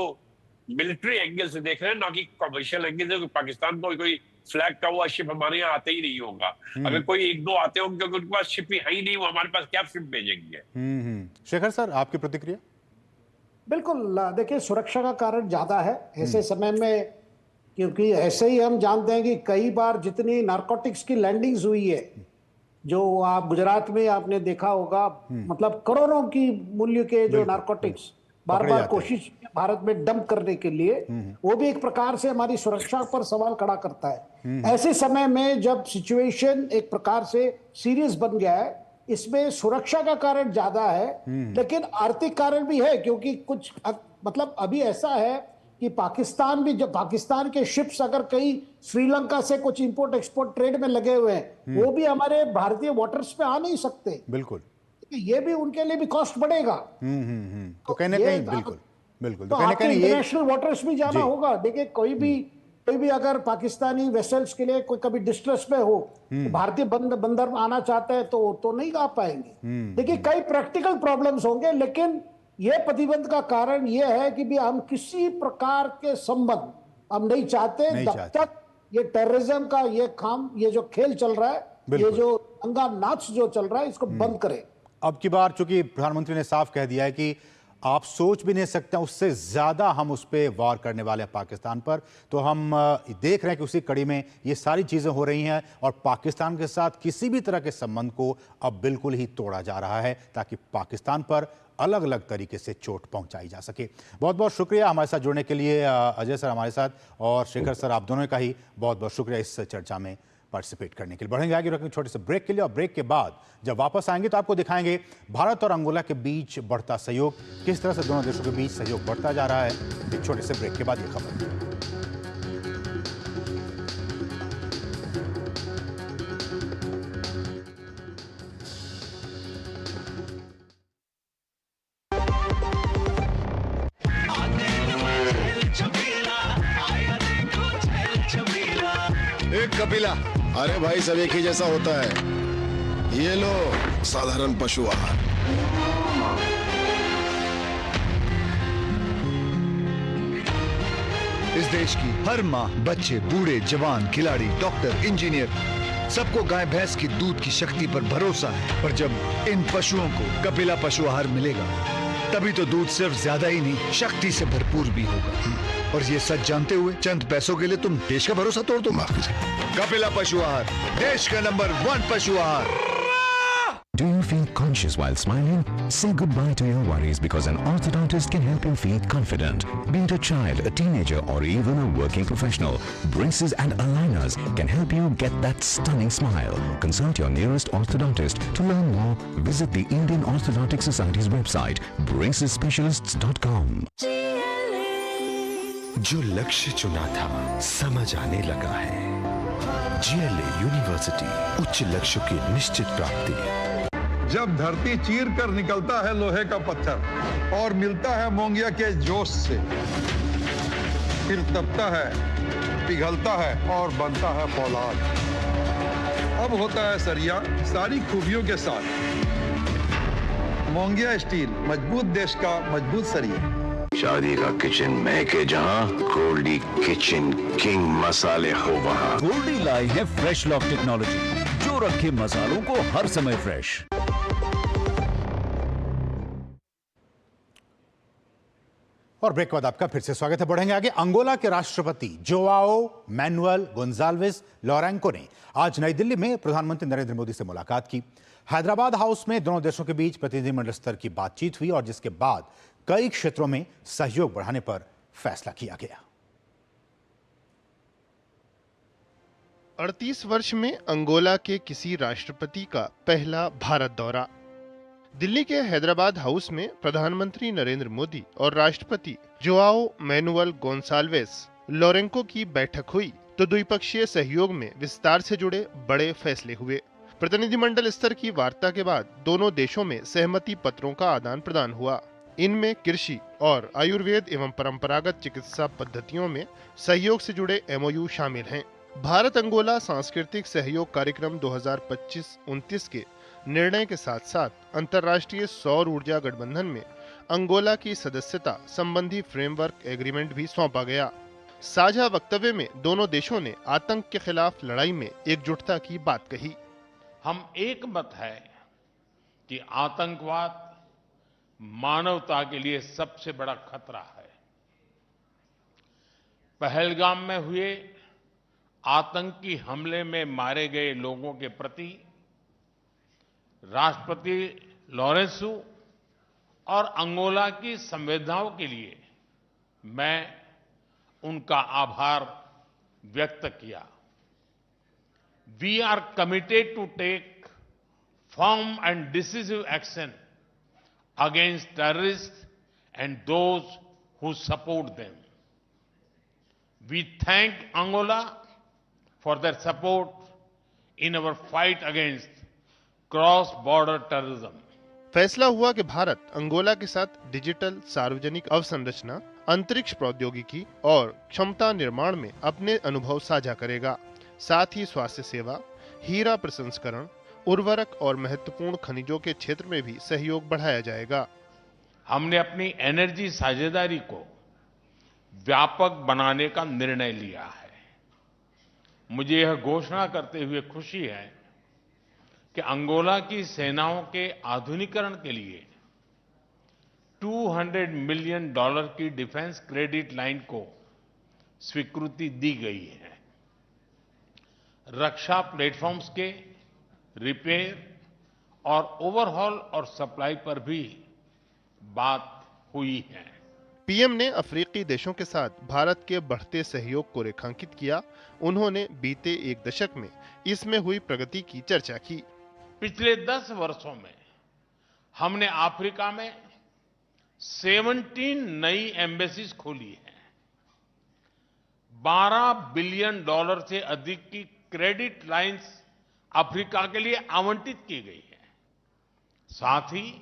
मिलिट्री एंगल से देख रहे हैं, ना कि कमर्शियल एंगल से। पाकिस्तान को कोई फ्लैग का हुआ शिप हमारे यहाँ आते ही नहीं होगा। अगर कोई 1-2 आते होंगे क्योंकि उनके पास शिप ही है ही नहीं, वो हमारे पास क्या शिप भेजेंगे। शेखर सर, आपकी प्रतिक्रिया? बिल्कुल, देखिए सुरक्षा का कारण ज्यादा है ऐसे समय में, क्योंकि ऐसे ही हम जानते हैं कि कई बार जितनी नारकोटिक्स की लैंडिंग्स हुई है, जो आप गुजरात में आपने देखा होगा, मतलब करोड़ों की मूल्य के जो नारकोटिक्स बार बार कोशिश भारत में डंप करने के लिए, वो भी एक प्रकार से हमारी सुरक्षा पर सवाल खड़ा करता है। ऐसे समय में जब सिचुएशन एक प्रकार से सीरियस बन गया है, इसमें सुरक्षा का कारण ज्यादा है, लेकिन आर्थिक कारण भी है, क्योंकि कुछ मतलब अभी ऐसा है कि पाकिस्तान भी, जब पाकिस्तान के शिप्स अगर कहीं श्रीलंका से कुछ इंपोर्ट एक्सपोर्ट ट्रेड में लगे हुए हैं, वो भी हमारे भारतीय वाटर्स पे आ नहीं सकते। बिल्कुल, ये भी उनके लिए भी कॉस्ट बढ़ेगा। तो कहीं ना कहीं बिल्कुल तो कहीं इंटरनेशनल वाटर्स भी जाना होगा। देखिए कोई भी अगर पाकिस्तानी वेसल्स के लिए कोई कभी डिस्ट्रेस में हो, तो भारतीय बंदर आना चाहते हैं तो नहीं आ पाएंगे। देखिए कई प्रैक्टिकल प्रॉब्लम्स होंगे, लेकिन ये प्रतिबंध का कारण ये है कि भी हम किसी प्रकार के संबंध हम नहीं चाहते जब तक ये टेररिज्म का ये जो खेल चल रहा है, ये जो दंगा नाच जो चल रहा है, इसको बंद करें। अब की बार चूंकि प्रधानमंत्री ने साफ कह दिया है कि आप सोच भी नहीं सकते उससे ज़्यादा हम उस पर वार करने वाले हैं पाकिस्तान पर। तो हम देख रहे हैं कि उसी कड़ी में ये सारी चीज़ें हो रही हैं और पाकिस्तान के साथ किसी भी तरह के संबंध को अब बिल्कुल ही तोड़ा जा रहा है ताकि पाकिस्तान पर अलग अलग तरीके से चोट पहुंचाई जा सके। बहुत बहुत शुक्रिया हमारे साथ जुड़ने के लिए अजय सर हमारे साथ, और शेखर सर आप दोनों का ही बहुत बहुत शुक्रिया इस चर्चा में पार्टिसिपेट करने के लिए। बढ़ेंगे आगे रखेंगे छोटे से ब्रेक के लिए, और ब्रेक के बाद जब वापस आएंगे तो आपको दिखाएंगे भारत और अंगोला के बीच बढ़ता सहयोग, किस तरह से दोनों देशों के बीच सहयोग बढ़ता जा रहा है। एक छोटे से ब्रेक के बाद ये खबर। एक कपिला, अरे भाई सब एक ही जैसा होता है। ये लो साधारण पशु आहार। इस देश की हर माँ, बच्चे, बूढ़े, जवान, खिलाड़ी, डॉक्टर, इंजीनियर, सबको गाय भैंस की दूध की शक्ति पर भरोसा है। पर जब इन पशुओं को कपिला पशु आहार मिलेगा तभी तो दूध सिर्फ ज्यादा ही नहीं, शक्ति से भरपूर भी होगा। और ये सच जानते हुए चंद पैसों के लिए तुम देश का भरोसा तोड़ दो। कपिला पशु आहार, देश का नंबर 1 पशु आहार। Do you feel conscious while smiling? Say goodbye to your worries because an orthodontist can help you feel confident. Be it a child, a teenager, or even a working professional, braces and aligners can help you get that stunning smile. Consult your nearest orthodontist. To learn more, visit the Indian Orthodontic Society's website, bracesspecialists.com. जो लक्ष्य चुना था समझ आने लगा है। GLA university, उच्च लक्ष्य की निश्चित प्राप्ति। जब धरती चीर कर निकलता है लोहे का पत्थर और मिलता है मोंगिया के जोश से, फिर तपता है, पिघलता है और बनता है फौलाद। अब होता है सरिया सारी खूबियों के साथ। मोंगिया स्टील, मजबूत देश का मजबूत सरिया। शादी का किचन महके जहां, गोल्डी किचन किंग मसाले हो वहां। गोल्डी लाई है फ्रेश लॉक टेक्नोलॉजी जो रखे मसालों को हर समय फ्रेश। और ब्रेक के बाद आपका फिर से स्वागत है। बढ़ेंगे आगे। अंगोला के राष्ट्रपति जोआओ मैनुअल गोंजाल्वेस लोरेंको ने आज नई दिल्ली में प्रधानमंत्री नरेंद्र मोदी से मुलाकात की। हैदराबाद हाउस में दोनों देशों के बीच प्रतिनिधिमंडल स्तर की बातचीत हुई और जिसके बाद कई क्षेत्रों में सहयोग बढ़ाने पर फैसला किया गया। 38 वर्ष में अंगोला के किसी राष्ट्रपति का पहला भारत दौरा। दिल्ली के हैदराबाद हाउस में प्रधानमंत्री नरेंद्र मोदी और राष्ट्रपति जोआओ मैनुअल गोंसाल्वेस लोरेंको की बैठक हुई तो द्विपक्षीय सहयोग में विस्तार से जुड़े बड़े फैसले हुए। प्रतिनिधिमंडल स्तर की वार्ता के बाद दोनों देशों में सहमति पत्रों का आदान प्रदान हुआ। इनमें कृषि और आयुर्वेद एवं परंपरागत चिकित्सा पद्धतियों में सहयोग से जुड़े MOU शामिल हैं। भारत अंगोला सांस्कृतिक सहयोग कार्यक्रम 2025-29 के निर्णय के साथ साथ अंतर्राष्ट्रीय सौर ऊर्जा गठबंधन में अंगोला की सदस्यता संबंधी फ्रेमवर्क एग्रीमेंट भी सौंपा गया। साझा वक्तव्य में दोनों देशों ने आतंक के खिलाफ लड़ाई में एकजुटता की बात कही। हम एक मत है कि आतंकवाद मानवता के लिए सबसे बड़ा खतरा है। पहलगाम में हुए आतंकी हमले में मारे गए लोगों के प्रति राष्ट्रपति लोरेंसो और अंगोला की संवेदनाओं के लिए मैं उनका आभार व्यक्त किया। We are committed to take firm and decisive action against terrorists and those who support them. We thank Angola for their support in our fight against cross-border terrorism. फैसला हुआ कि भारत अंगोला के साथ डिजिटल सार्वजनिक अवसंरचना, अंतरिक्ष प्रौद्योगिकी और क्षमता निर्माण में अपने अनुभव साझा करेगा। साथ ही स्वास्थ्य सेवा, हीरा प्रसंस्करण, उर्वरक और महत्वपूर्ण खनिजों के क्षेत्र में भी सहयोग बढ़ाया जाएगा। हमने अपनी एनर्जी साझेदारी को व्यापक बनाने का निर्णय लिया है। मुझे यह घोषणा करते हुए खुशी है कि अंगोला की सेनाओं के आधुनिकीकरण के लिए $200 मिलियन की डिफेंस क्रेडिट लाइन को स्वीकृति दी गई है। रक्षा प्लेटफॉर्म्स के रिपेयर और ओवरहॉल और सप्लाई पर भी बात हुई है। पीएम ने अफ्रीकी देशों के साथ भारत के बढ़ते सहयोग को रेखांकित किया। उन्होंने बीते एक दशक में इसमें हुई प्रगति की चर्चा की। पिछले 10 वर्षों में हमने अफ्रीका में 17 नई एम्बेसीज खोली है। $12 बिलियन से अधिक की क्रेडिट लाइंस अफ्रीका के लिए आवंटित की गई है। साथ ही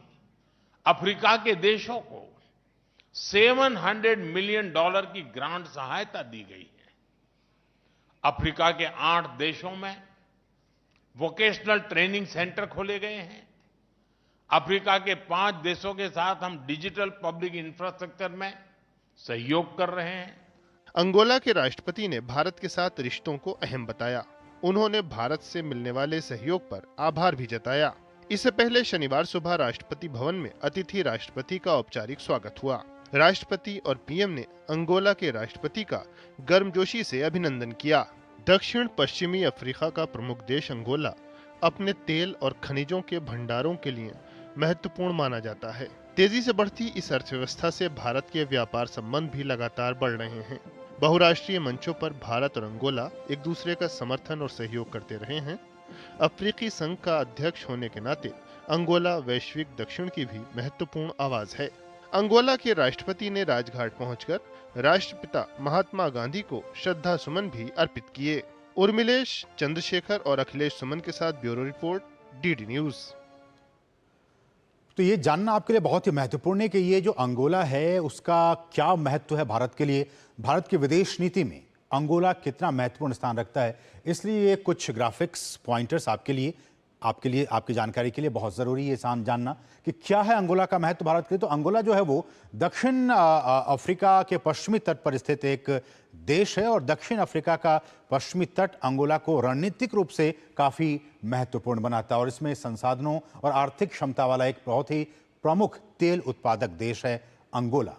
अफ्रीका के देशों को $700 मिलियन की ग्रांट सहायता दी गई है। अफ्रीका के 8 देशों में वोकेशनल ट्रेनिंग सेंटर खोले गए हैं। अफ्रीका के 5 देशों के साथ हम डिजिटल पब्लिक इंफ्रास्ट्रक्चर में सहयोग कर रहे हैं। अंगोला के राष्ट्रपति ने भारत के साथ रिश्तों को अहम बताया। उन्होंने भारत से मिलने वाले सहयोग पर आभार भी जताया। इससे पहले शनिवार सुबह राष्ट्रपति भवन में अतिथि राष्ट्रपति का औपचारिक स्वागत हुआ। राष्ट्रपति और पीएम ने अंगोला के राष्ट्रपति का गर्मजोशी से अभिनंदन किया। दक्षिण पश्चिमी अफ्रीका का प्रमुख देश अंगोला अपने तेल और खनिजों के भंडारों के लिए महत्वपूर्ण माना जाता है। तेजी से बढ़ती इस अर्थव्यवस्था से भारत के व्यापार संबंध भी लगातार बढ़ रहे हैं। बहुराष्ट्रीय मंचों पर भारत और अंगोला एक दूसरे का समर्थन और सहयोग करते रहे हैं। अफ्रीकी संघ का अध्यक्ष होने के नाते अंगोला वैश्विक दक्षिण की भी महत्वपूर्ण आवाज है। अंगोला के राष्ट्रपति ने राजघाट पहुंचकर राष्ट्रपिता महात्मा गांधी को श्रद्धा सुमन भी अर्पित किए। उर्मिलेश चंद्रशेखर और अखिलेश सुमन के साथ ब्यूरो रिपोर्ट, डीडी न्यूज। तो ये जानना आपके लिए बहुत ही महत्वपूर्ण है कि ये जो अंगोला है उसका क्या महत्व है भारत के लिए, भारत की विदेश नीति में अंगोला कितना महत्वपूर्ण स्थान रखता है। इसलिए ये कुछ ग्राफिक्स पॉइंटर्स आपकी जानकारी के लिए बहुत ज़रूरी है जानना कि क्या है अंगोला का महत्व भारत के लिए। तो अंगोला जो है वो दक्षिण अफ्रीका के पश्चिमी तट पर स्थित एक देश है और दक्षिण अफ्रीका का पश्चिमी तट अंगोला को रणनीतिक रूप से काफ़ी महत्वपूर्ण बनाता है और इसमें संसाधनों और आर्थिक क्षमता वाला एक बहुत ही प्रमुख तेल उत्पादक देश है अंगोला।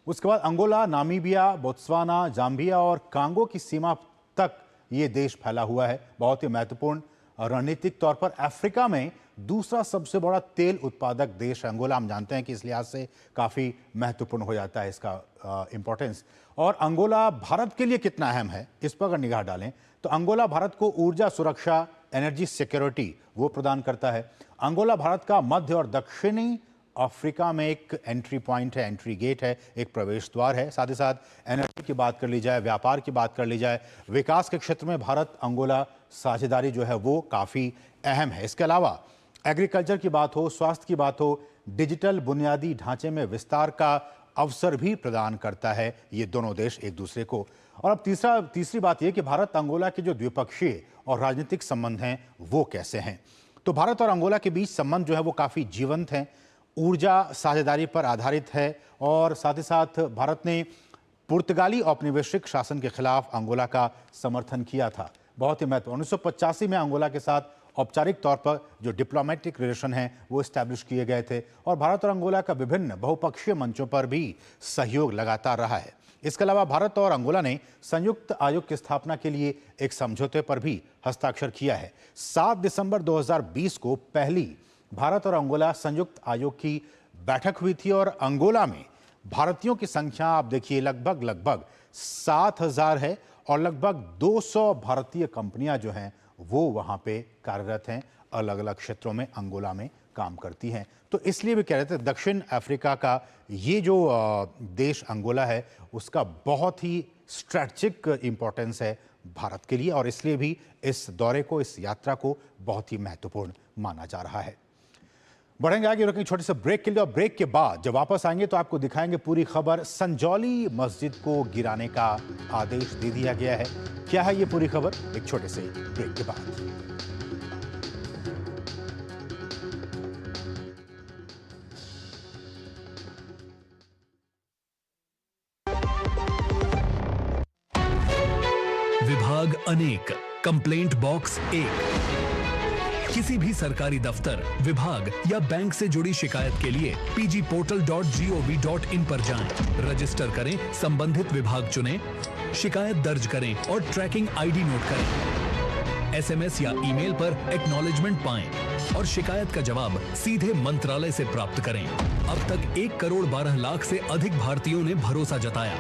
उसके बाद अंगोला नामीबिया, बोत्सवाना, जाम्बिया और कांगो की सीमा तक ये देश फैला हुआ है। बहुत ही महत्वपूर्ण रणनीतिक तौर पर अफ्रीका में दूसरा सबसे बड़ा तेल उत्पादक देश है अंगोला। हम जानते हैं कि इस लिहाज से काफ़ी महत्वपूर्ण हो जाता है इसका इंपॉर्टेंस। और अंगोला भारत के लिए कितना अहम है इस पर अगर निगाह डालें तो अंगोला भारत को ऊर्जा सुरक्षा, एनर्जी सिक्योरिटी वो प्रदान करता है। अंगोला भारत का मध्य और दक्षिणी अफ्रीका में एक एंट्री पॉइंट है, एंट्री गेट है, एक प्रवेश द्वार है। साथ ही साथ एनर्जी की बात कर ली जाए, व्यापार की बात कर ली जाए, विकास के क्षेत्र में भारत अंगोला साझेदारी जो है वो काफ़ी अहम है। इसके अलावा एग्रीकल्चर की बात हो, स्वास्थ्य की बात हो, डिजिटल बुनियादी ढांचे में विस्तार का अवसर भी प्रदान करता है ये दोनों देश एक दूसरे को। और अब तीसरी बात यह कि भारत अंगोला के जो द्विपक्षीय और राजनीतिक संबंध हैं वो कैसे हैं। तो भारत और अंगोला के बीच संबंध जो है वो काफ़ी जीवंत हैं, ऊर्जा साझेदारी पर आधारित है और साथ ही साथ भारत ने पुर्तगाली औपनिवेशिक शासन के खिलाफ अंगोला का समर्थन किया था। बहुत ही महत्व 1985 में अंगोला के साथ औपचारिक तौर पर जो डिप्लोमेटिक रिलेशन हैं वो इस्टेब्लिश किए गए थे और भारत और अंगोला का विभिन्न बहुपक्षीय मंचों पर भी सहयोग लगातार रहा है। इसके अलावा भारत और अंगोला ने संयुक्त आयोग की स्थापना के लिए एक समझौते पर भी हस्ताक्षर किया है। 7 दिसंबर 2020 को पहली भारत और अंगोला संयुक्त आयोग की बैठक हुई थी और अंगोला में भारतीयों की संख्या आप देखिए लगभग 7,000 है और लगभग 200 भारतीय कंपनियां जो हैं वो वहां पे कार्यरत हैं, अलग अलग क्षेत्रों में अंगोला में काम करती हैं। तो इसलिए भी कह रहे थे दक्षिण अफ्रीका का ये जो देश अंगोला है उसका बहुत ही स्ट्रैटेजिक इंपॉर्टेंस है भारत के लिए और इसलिए भी इस दौरे को, इस यात्रा को बहुत ही महत्वपूर्ण माना जा रहा है। बढ़ेंगे आगे, रुकेंगे छोटे से ब्रेक के लिए और ब्रेक के बाद जब वापस आएंगे तो आपको दिखाएंगे पूरी खबर। संजौली मस्जिद को गिराने का आदेश दे दिया गया है। क्या है ये पूरी खबर, एक छोटे से ब्रेक के बाद। विभाग अनेक, कंप्लेंट बॉक्स 1, किसी भी सरकारी दफ्तर, विभाग या बैंक से जुड़ी शिकायत के लिए pgportal.gov.in पर जाएं, रजिस्टर करें, संबंधित विभाग चुनें, शिकायत दर्ज करें और ट्रैकिंग आईडी नोट करें। एसएमएस या ईमेल पर एक्नॉलेजमेंट पाएं और शिकायत का जवाब सीधे मंत्रालय से प्राप्त करें। अब तक 1,12,00,000 से अधिक भारतीयों ने भरोसा जताया।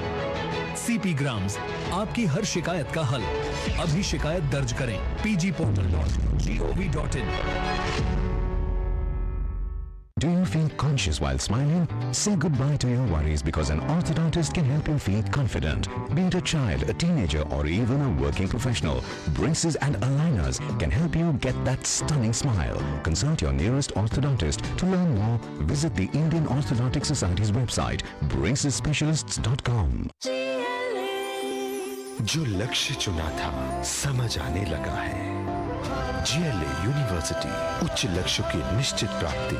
सीपी ग्राम्स, आपकी हर शिकायत का हल। अभी शिकायत दर्ज करें pgportal.gov.in। Do you feel conscious while smiling? Say goodbye to your worries because an orthodontist can help you feel confident. Be it a child, a teenager, or even a working professional, braces and aligners can help you get that stunning smile. Consult your nearest orthodontist. To learn more, visit the Indian Orthodontic Society's website, bracesspecialists.com. जो लक्ष्य चुना था समझ आने लगा है। GLA university, उच्च लक्ष्यों की निश्चित प्राप्ति।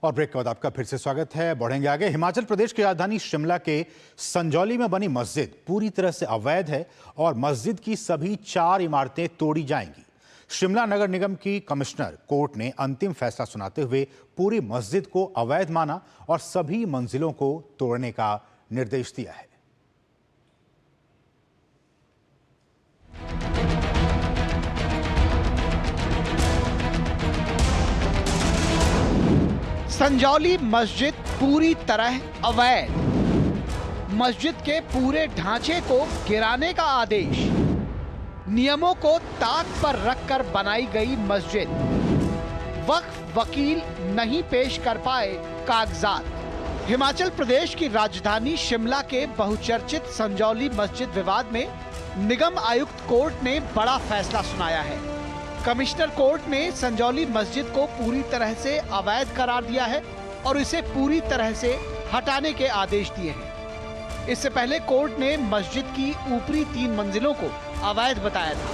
और ब्रेक के बाद आपका फिर से स्वागत है। बढ़ेंगे आगे। हिमाचल प्रदेश की राजधानी शिमला के संजौली में बनी मस्जिद पूरी तरह से अवैध है और मस्जिद की सभी 4 इमारतें तोड़ी जाएंगी। शिमला नगर निगम की कमिश्नर कोर्ट ने अंतिम फैसला सुनाते हुए पूरी मस्जिद को अवैध माना और सभी मंजिलों को तोड़ने का निर्देश दिया है। संजौली मस्जिद पूरी तरह अवैध। मस्जिद के पूरे ढांचे को गिराने का आदेश। नियमों को ताक पर रखकर बनाई गई मस्जिद। वक्फ वकील नहीं पेश कर पाए कागजात। हिमाचल प्रदेश की राजधानी शिमला के बहुचर्चित संजौली मस्जिद विवाद में निगम आयुक्त कोर्ट ने बड़ा फैसला सुनाया है। कमिश्नर कोर्ट ने संजौली मस्जिद को पूरी तरह से अवैध करार दिया है और इसे पूरी तरह से हटाने के आदेश दिए हैं। इससे पहले कोर्ट ने मस्जिद की ऊपरी 3 मंजिलों को अवैध बताया था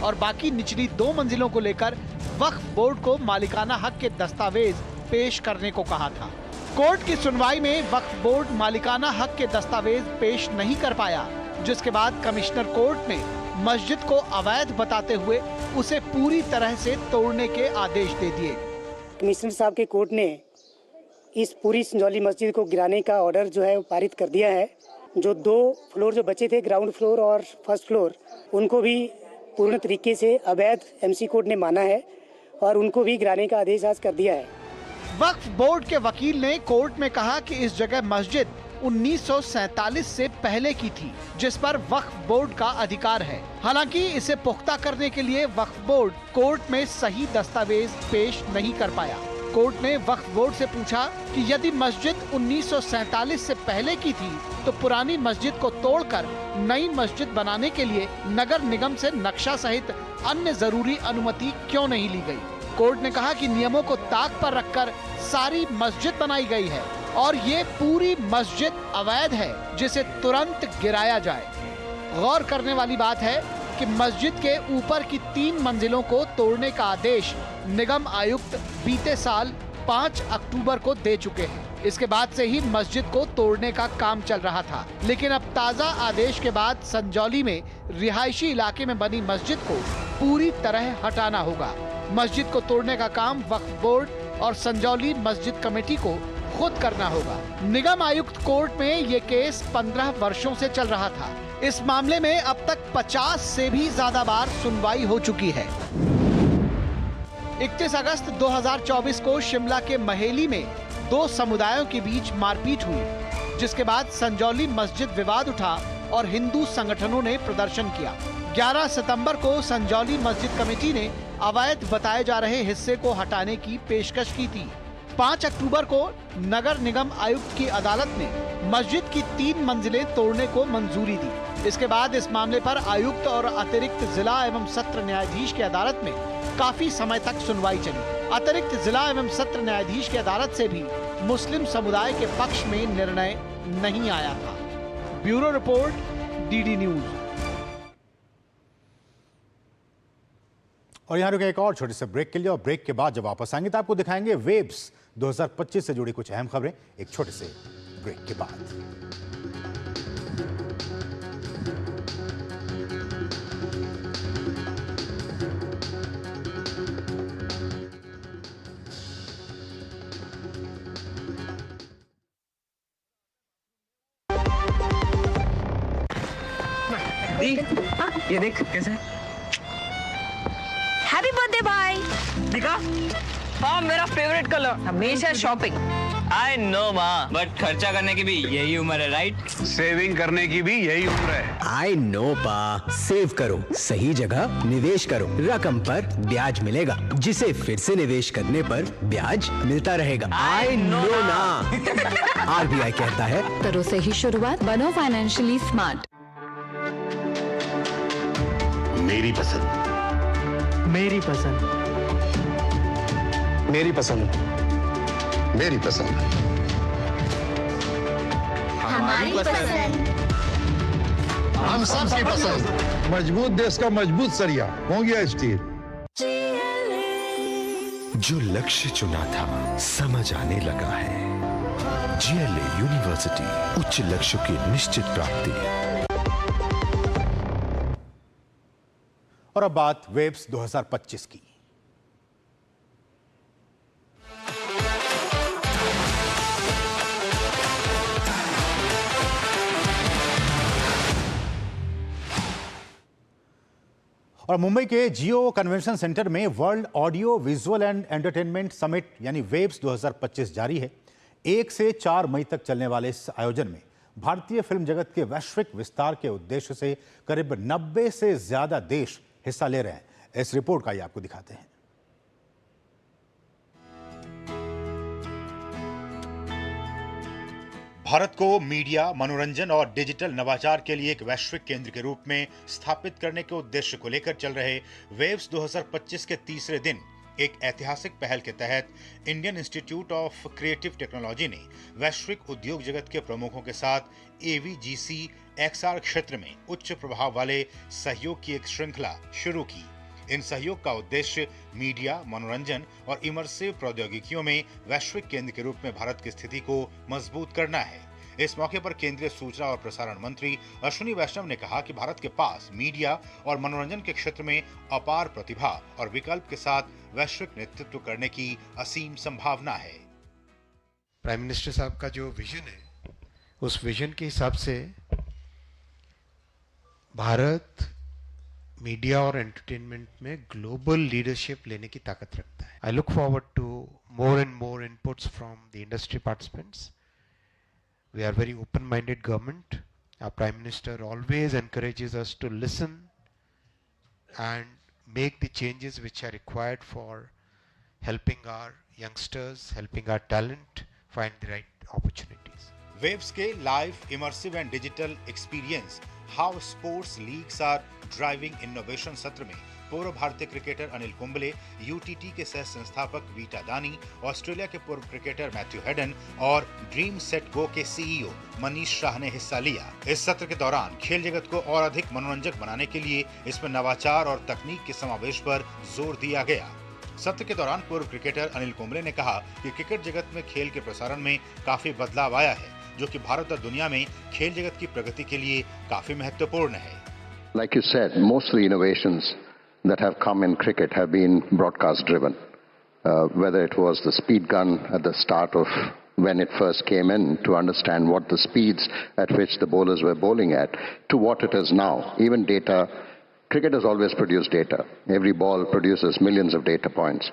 और बाकी निचली 2 मंजिलों को लेकर वक्फ बोर्ड को मालिकाना हक के दस्तावेज पेश करने को कहा था। कोर्ट की सुनवाई में वक्फ बोर्ड मालिकाना हक के दस्तावेज पेश नहीं कर पाया, जिसके बाद कमिश्नर कोर्ट ने मस्जिद को अवैध बताते हुए उसे पूरी तरह से तोड़ने के आदेश दे दिए। कमिश्नर साहब के कोर्ट ने इस पूरी संजौली मस्जिद को गिराने का ऑर्डर जो है वो पारित कर दिया है। जो 2 फ्लोर जो बचे थे, ग्राउंड फ्लोर और फर्स्ट फ्लोर, उनको भी पूर्ण तरीके से अवैध एमसी कोर्ट ने माना है और उनको भी गिराने का आदेश आज कर दिया है। वक्फ बोर्ड के वकील ने कोर्ट में कहा कि इस जगह मस्जिद 1947 से पहले की थी, जिस पर वक्फ बोर्ड का अधिकार है। हालांकि इसे पुख्ता करने के लिए वक्फ बोर्ड कोर्ट में सही दस्तावेज पेश नहीं कर पाया। कोर्ट ने वक्फ बोर्ड से पूछा कि यदि मस्जिद 1947 से पहले की थी तो पुरानी मस्जिद को तोड़कर नई मस्जिद बनाने के लिए नगर निगम से नक्शा सहित अन्य जरूरी अनुमति क्यों नहीं ली गई। कोर्ट ने कहा कि नियमों को ताक पर रखकर सारी मस्जिद बनाई गई है और ये पूरी मस्जिद अवैध है, जिसे तुरंत गिराया जाए। गौर करने वाली बात है कि मस्जिद के ऊपर की 3 मंजिलों को तोड़ने का आदेश निगम आयुक्त बीते साल 5 अक्टूबर को दे चुके हैं। इसके बाद से ही मस्जिद को तोड़ने का काम चल रहा था, लेकिन अब ताजा आदेश के बाद संजौली में रिहायशी इलाके में बनी मस्जिद को पूरी तरह हटाना होगा। मस्जिद को तोड़ने का काम वक्फ बोर्ड और संजौली मस्जिद कमेटी को खुद करना होगा। निगम आयुक्त कोर्ट में ये केस 15 वर्षों से चल रहा था। इस मामले में अब तक 50 से भी ज्यादा बार सुनवाई हो चुकी है। 31 अगस्त 2024 को शिमला के महेली में 2 समुदायों के बीच मारपीट हुई, जिसके बाद संजौली मस्जिद विवाद उठा और हिंदू संगठनों ने प्रदर्शन किया। 11 सितंबर को संजौली मस्जिद कमेटी ने अवैध बताए जा रहे हिस्से को हटाने की पेशकश की थी। 5 अक्टूबर को नगर निगम आयुक्त की अदालत ने मस्जिद की 3 मंजिलें तोड़ने को मंजूरी दी। इसके बाद इस मामले पर आयुक्त और अतिरिक्त जिला एवं सत्र न्यायाधीश की अदालत में काफी समय तक सुनवाई चली। अतिरिक्त जिला एवं सत्र न्यायाधीश की अदालत से भी मुस्लिम समुदाय के पक्ष में निर्णय नहीं आया था। Bureau report, DD news. और यहाँ रुके एक और छोटे से ब्रेक के लिए, और ब्रेक के बाद जब वापस आएंगे तो आपको दिखाएंगे वेब्स 2025 से जुड़ी कुछ अहम खबरें एक छोटे से ब्रेक के बाद। दीदी ये देख कैसे हैप्पी बर्थडे भाई। दिखा। हाँ मेरा फेवरेट कलर। हमेशा शॉपिंग। आई नो माँ, बट खर्चा करने की भी यही उम्र है, राइट? सेविंग करने की भी यही उम्र है। आई नो पा, सेव करो, सही जगह निवेश करो, रकम पर ब्याज मिलेगा, जिसे फिर से निवेश करने पर ब्याज मिलता रहेगा। आई नो ना। आरबीआई कहता है करो सही शुरुआत, बनो फाइनेंशियली स्मार्ट। मेरी पसंद। मेरी पसंद। मेरी पसंद। मेरी पसंद। हमारी पसंद। हम सबकी पसंद। मजबूत देश का मजबूत सरिया हो गया स्टील। जो लक्ष्य चुना था समझ आने लगा है। जीएलए यूनिवर्सिटी, उच्च लक्ष्यों की निश्चित प्राप्ति। और अब बात वेव्स 2025 की। और मुंबई के जियो कन्वेंशन सेंटर में world audio visual and entertainment summit यानी वेव्स 2025 जारी है। 1 से 4 मई तक चलने वाले इस आयोजन में भारतीय फिल्म जगत के वैश्विक विस्तार के उद्देश्य से करीब 90 से ज्यादा देश हिस्सा ले रहे हैं। इस रिपोर्ट का ये आपको दिखाते हैं। भारत को मीडिया, मनोरंजन और डिजिटल नवाचार के लिए एक वैश्विक केंद्र के रूप में स्थापित करने के उद्देश्य को लेकर चल रहे वेव्स 2025 के तीसरे दिन एक ऐतिहासिक पहल के तहत Indian institute of creative technology ने वैश्विक उद्योग जगत के प्रमुखों के साथ AVGC XR क्षेत्र में उच्च प्रभाव वाले सहयोग की एक श्रृंखला शुरू की। इन सहयोग का उद्देश्य मीडिया, मनोरंजन और इमर्सिव प्रौद्योगिकियों में वैश्विक केंद्र के रूप में भारत की स्थिति को मजबूत करना है। इस मौके पर केंद्रीय सूचना और प्रसारण मंत्री अश्विनी वैष्णव ने कहा कि भारत के पास मीडिया और मनोरंजन के क्षेत्र में अपार प्रतिभा और विकल्प के साथ वैश्विक नेतृत्व करने की असीम संभावना है। प्राइम मिनिस्टर साहब का जो विजन है, उस विजन के हिसाब से भारत मीडिया और एंटरटेनमेंट में ग्लोबल लीडरशिप लेने की ताकत रखता है। I look forward to more and more inputs from the industry participants. We are very open-minded government. Our Prime Minister always encourages us to listen and make the changes which are required for helping our youngsters, helping our talent find the right opportunities. Waves के live, immersive and digital experience How Sports Leagues are Driving Innovation सत्र में पूर्व भारतीय cricketer Anil Kumble, UTT के सह संस्थापक Vita दानी, Australia के पूर्व क्रिकेटर मैथ्यू हेडन और ड्रीम सेट गो के CEO मनीष शाह ने हिस्सा लिया। इस सत्र के दौरान खेल जगत को और अधिक मनोरंजक बनाने के लिए इसमें नवाचार और तकनीक के समावेश पर जोर दिया गया। सत्र के दौरान पूर्व क्रिकेटर अनिल कुंबले ने कहा कि क्रिकेट जगत में खेल के प्रसारण में काफी बदलाव आया है, जो कि भारत और दुनिया में खेल जगत की प्रगति के लिए काफी महत्वपूर्ण है। Like you said, most of the innovations that have come in cricket have been broadcast driven. Whether it was the speed gun at the start of when it first came in to understand what the speeds at which the bowlers were bowling at, to what it is now. Even data, cricket has always produced data. Every ball produces millions of data points.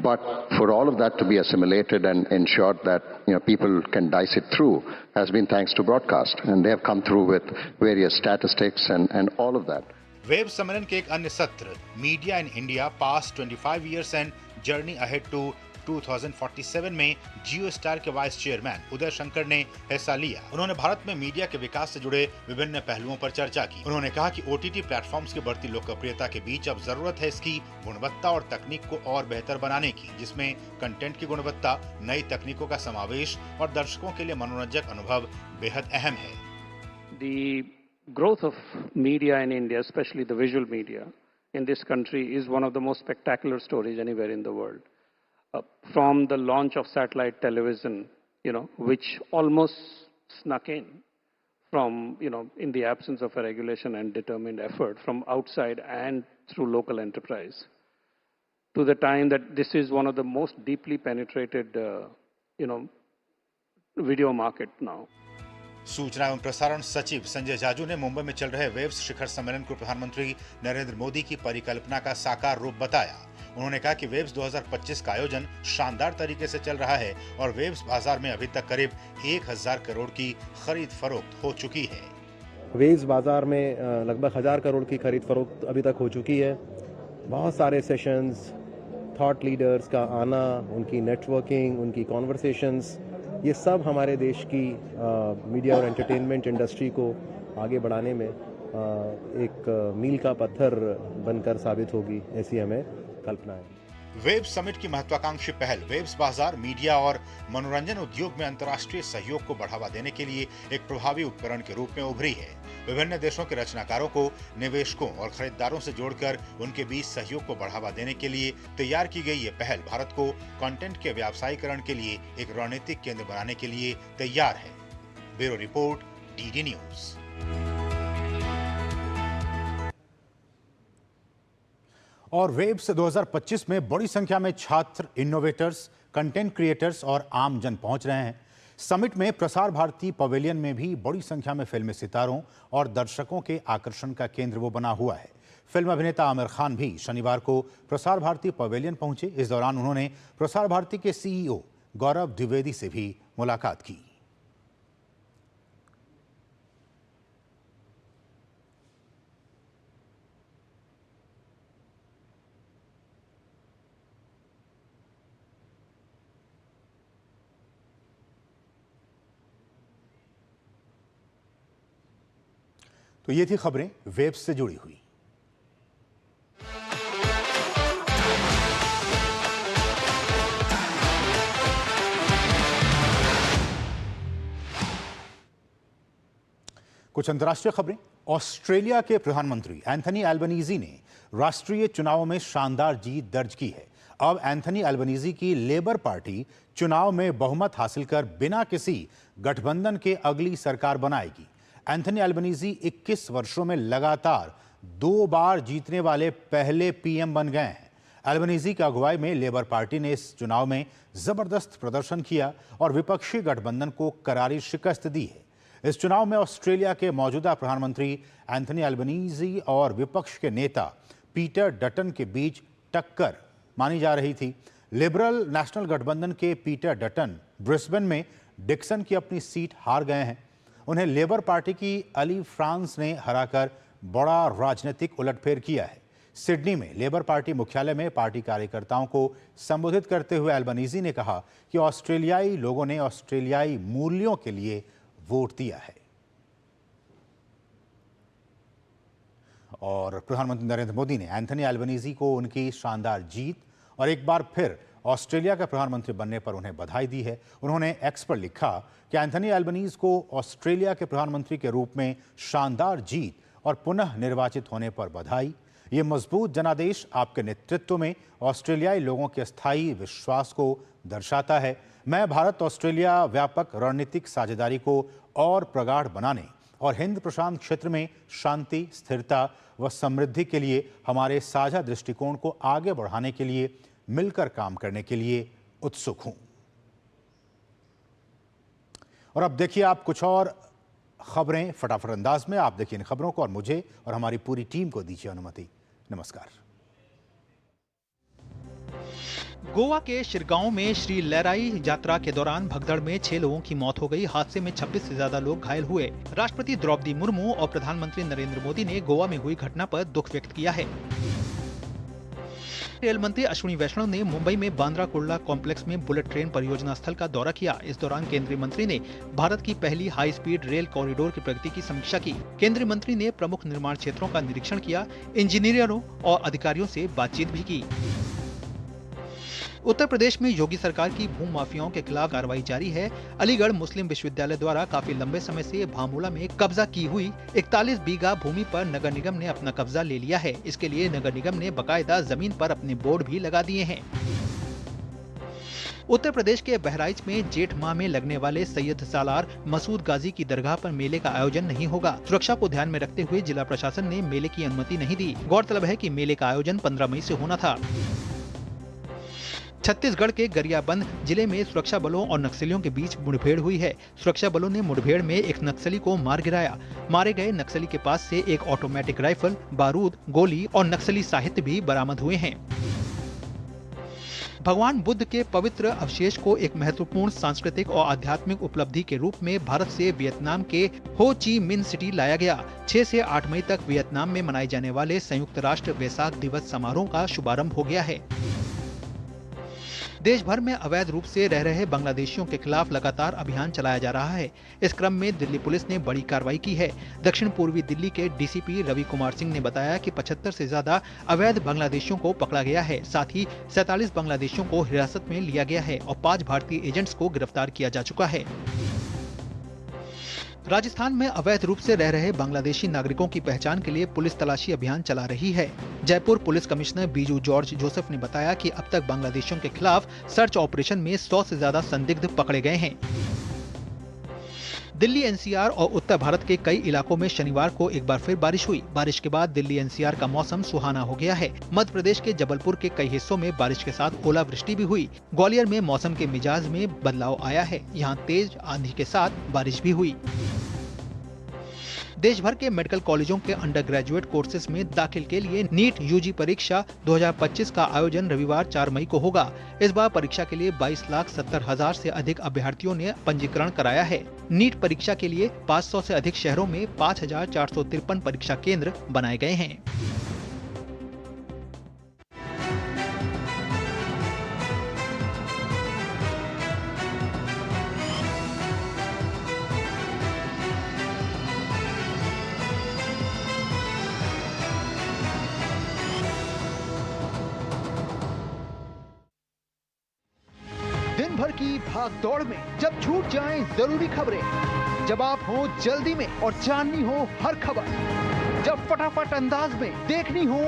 But for all of that to be assimilated and ensured that people can dice it through has been thanks to broadcast. And they have come through with various statistics and all of that. Web सम्मेलन के एक अन्य सत्र media in India past 25 years and journey ahead to 2047 में जियो स्टार के vice chairman Uday Shankar ने हिस्सा लिया। उन्होंने भारत में मीडिया के विकास से जुड़े विभिन्न पहलुओं पर चर्चा की। उन्होंने कहा कि OTT प्लेटफॉर्म्स की बढ़ती लोकप्रियता के बीच अब जरूरत है इसकी गुणवत्ता और तकनीक को और बेहतर बनाने की, जिसमें कंटेंट की गुणवत्ता, नई तकनीकों का समावेश और दर्शकों के लिए मनोरंजक अनुभव बेहद अहम है। Growth of media in India, especially the visual media in this country, is one of the most spectacular stories anywhere in the world. From the launch of satellite television, which almost snuck in from, in the absence of a regulation and determined effort from outside and through local enterprise, to the time that this is one of the most deeply penetrated, video market now. सूचना एवं प्रसारण सचिव संजय जाजू ने मुंबई में चल रहे waves शिखर सम्मेलन को प्रधानमंत्री नरेंद्र मोदी की परिकल्पना का साकार रूप बताया। उन्होंने कहा कि वेव्स 2025 का आयोजन शानदार तरीके से चल रहा है और वेव्स बाजार में अभी तक करीब 1000 करोड़ की खरीद फरोख्त हो चुकी है। वेव्स बाजार में लगभग 1000 करोड़ की खरीद फरोख्त अभी तक हो चुकी है। बहुत सारे सेशंस, थॉट लीडर्स का आना, उनकी नेटवर्किंग, उनकी कॉन्वर्सेशंस, ये सब हमारे देश की मीडिया और एंटरटेनमेंट इंडस्ट्री को आगे बढ़ाने में एक मील का पत्थर बनकर साबित होगी, ऐसी हमें कल्पना है। वेव्स समिट की महत्वाकांक्षी पहल वेव्स बाजार मीडिया और मनोरंजन उद्योग में अंतर्राष्ट्रीय सहयोग को बढ़ावा देने के लिए एक प्रभावी उपकरण के रूप में उभरी है। विभिन्न देशों के रचनाकारों को निवेशकों और खरीदारों से जोड़कर उनके बीच सहयोग को बढ़ावा देने के लिए तैयार की गई ये पहल भारत को कंटेंट के व्यावसायीकरण के लिए एक रणनीतिक केंद्र बनाने के लिए तैयार है। Bureau report, DD news. और वेव्स 2025 में बड़ी संख्या में छात्र, इनोवेटर्स, कंटेंट क्रिएटर्स और आम जन पहुंच रहे हैं। समिट में प्रसार भारती पवेलियन में भी बड़ी संख्या में फिल्मी सितारों और दर्शकों के आकर्षण का केंद्र वो बना हुआ है। फिल्म अभिनेता आमिर खान भी शनिवार को प्रसार भारती पवेलियन पहुंचे। इस दौरान उन्होंने प्रसार भारती के सीईओ गौरव द्विवेदी से भी मुलाकात की। तो ये थी खबरें वेव्स से जुड़ी हुई। कुछ अंतर्राष्ट्रीय खबरें। ऑस्ट्रेलिया के प्रधानमंत्री एंथनी एल्बनीजी ने राष्ट्रीय चुनावों में शानदार जीत दर्ज की है। अब एंथनी एल्बनीजी की लेबर पार्टी चुनाव में बहुमत हासिल कर बिना किसी गठबंधन के अगली सरकार बनाएगी। एंथनी एल्बनीजी 21 वर्षों में लगातार 2 बार जीतने वाले पहले पीएम बन गए हैं। एल्बनीजी की अगुवाई में लेबर पार्टी ने इस चुनाव में जबरदस्त प्रदर्शन किया और विपक्षी गठबंधन को करारी शिकस्त दी है। इस चुनाव में ऑस्ट्रेलिया के मौजूदा प्रधानमंत्री एंथनी एल्बनीजी और विपक्ष के नेता पीटर डटन के बीच टक्कर मानी जा रही थी। लिबरल नेशनल गठबंधन के पीटर डटन ब्रिस्बेन में डिक्सन की अपनी सीट हार गए हैं। उन्हें लेबर पार्टी की अली फ्रांस ने हराकर बड़ा राजनीतिक उलटफेर किया है। सिडनी में लेबर पार्टी मुख्यालय में पार्टी कार्यकर्ताओं को संबोधित करते हुए एल्बनीजी ने कहा कि ऑस्ट्रेलियाई लोगों ने ऑस्ट्रेलियाई मूल्यों के लिए वोट दिया है। और प्रधानमंत्री नरेंद्र मोदी ने एंथनी एल्बनीजी को उनकी शानदार जीत और एक बार फिर ऑस्ट्रेलिया का प्रधानमंत्री बनने पर उन्हें बधाई दी है। उन्होंने एक्स पर लिखा कि एंथनी एल्बनीज को ऑस्ट्रेलिया के प्रधानमंत्री के रूप में शानदार जीत और पुनः निर्वाचित होने पर बधाई। ये मजबूत जनादेश आपके नेतृत्व में ऑस्ट्रेलियाई लोगों के स्थायी विश्वास को दर्शाता है। मैं भारत ऑस्ट्रेलिया व्यापक रणनीतिक साझेदारी को और प्रगाढ़ बनाने और हिंद प्रशांत क्षेत्र में शांति, स्थिरता व समृद्धि के लिए हमारे साझा दृष्टिकोण को आगे बढ़ाने के लिए मिलकर काम करने के लिए उत्सुक हूं। और अब देखिए आप कुछ और खबरें फटाफट अंदाज में। आप देखिए इन खबरों को और मुझे और हमारी पूरी टीम को दीजिए अनुमति। नमस्कार। गोवा के शिरगांव में श्री लहराई यात्रा के दौरान भगदड़ में 6 लोगों की मौत हो गई। हादसे में 26 से ज्यादा लोग घायल हुए। राष्ट्रपति द्रौपदी मुर्मू और प्रधानमंत्री नरेंद्र मोदी ने गोवा में हुई घटना पर दुख व्यक्त किया है। रेल मंत्री अश्विनी वैष्णव ने मुंबई में बांद्रा कुर्ला कॉम्प्लेक्स में बुलेट ट्रेन परियोजना स्थल का दौरा किया। इस दौरान केंद्रीय मंत्री ने भारत की पहली हाई स्पीड रेल कॉरिडोर की प्रगति की समीक्षा की। केंद्रीय मंत्री ने प्रमुख निर्माण क्षेत्रों का निरीक्षण किया, इंजीनियरों और अधिकारियों से बातचीत भी की। उत्तर प्रदेश में योगी सरकार की भूमि माफियाओं के खिलाफ कार्रवाई जारी है। अलीगढ़ मुस्लिम विश्वविद्यालय द्वारा काफी लंबे समय से भामोला में कब्जा की हुई 41 बीघा भूमि पर नगर निगम ने अपना कब्जा ले लिया है। इसके लिए नगर निगम ने बकायदा जमीन पर अपने बोर्ड भी लगा दिए हैं। उत्तर प्रदेश के बहराइच में जेठ माह में लगने वाले सैयद सालार मसूद गाजी की दरगाह पर मेले का आयोजन नहीं होगा। सुरक्षा को ध्यान में रखते हुए जिला प्रशासन ने मेले की अनुमति नहीं दी। गौरतलब है कि मेले का आयोजन 15 मई से होना था। छत्तीसगढ़ के गरियाबंद जिले में सुरक्षा बलों और नक्सलियों के बीच मुठभेड़ हुई है। सुरक्षा बलों ने मुठभेड़ में एक नक्सली को मार गिराया। मारे गए नक्सली के पास से एक ऑटोमेटिक राइफल, बारूद, गोली और नक्सली साहित्य भी बरामद हुए हैं। भगवान बुद्ध के पवित्र अवशेष को एक महत्वपूर्ण सांस्कृतिक और आध्यात्मिक उपलब्धि के रूप में भारत से वियतनाम के हो ची मिन सिटी लाया गया। 6 से 8 मई तक वियतनाम में मनाए जाने वाले संयुक्त राष्ट्र वैसाख दिवस समारोह का शुभारंभ हो गया है। देश भर में अवैध रूप से रह रहे बांग्लादेशियों के खिलाफ लगातार अभियान चलाया जा रहा है। इस क्रम में दिल्ली पुलिस ने बड़ी कार्रवाई की है। दक्षिण पूर्वी दिल्ली के डीसीपी रवि कुमार सिंह ने बताया कि 75 से ज्यादा अवैध बांग्लादेशियों को पकड़ा गया है। साथ ही 47 बांग्लादेशियों को हिरासत में लिया गया है और 5 भारतीय एजेंट्स को गिरफ्तार किया जा चुका है। राजस्थान में अवैध रूप से रह रहे बांग्लादेशी नागरिकों की पहचान के लिए पुलिस तलाशी अभियान चला रही है। Jaipur police commissioner Biju George Joseph ने बताया कि अब तक बांग्लादेशियों के खिलाफ सर्च ऑपरेशन में 100 से ज्यादा संदिग्ध पकड़े गए हैं। दिल्ली एनसीआर और उत्तर भारत के कई इलाकों में शनिवार को एक बार फिर बारिश हुई। बारिश के बाद दिल्ली एनसीआर का मौसम सुहाना हो गया है। मध्य प्रदेश के जबलपुर के कई हिस्सों में बारिश के साथ ओलावृष्टि भी हुई। ग्वालियर में मौसम के मिजाज में बदलाव आया है। यहाँ तेज आंधी के साथ बारिश भी हुई। देश भर के मेडिकल कॉलेजों के अंडर ग्रेजुएट कोर्सेज में दाखिल के लिए नीट यूजी परीक्षा 2025 का आयोजन रविवार 4 मई को होगा। इस बार परीक्षा के लिए 22,70,000 से अधिक अभ्यर्थियों ने पंजीकरण कराया है। नीट परीक्षा के लिए 500 से अधिक शहरों में 5,453 परीक्षा केंद्र बनाए गए हैं। दिन भर की भाग दौड़ में जब छूट जाएं जरूरी खबरें, जब आप हो जल्दी में और जाननी हो हर खबर, जब फटाफट अंदाज में देखनी हो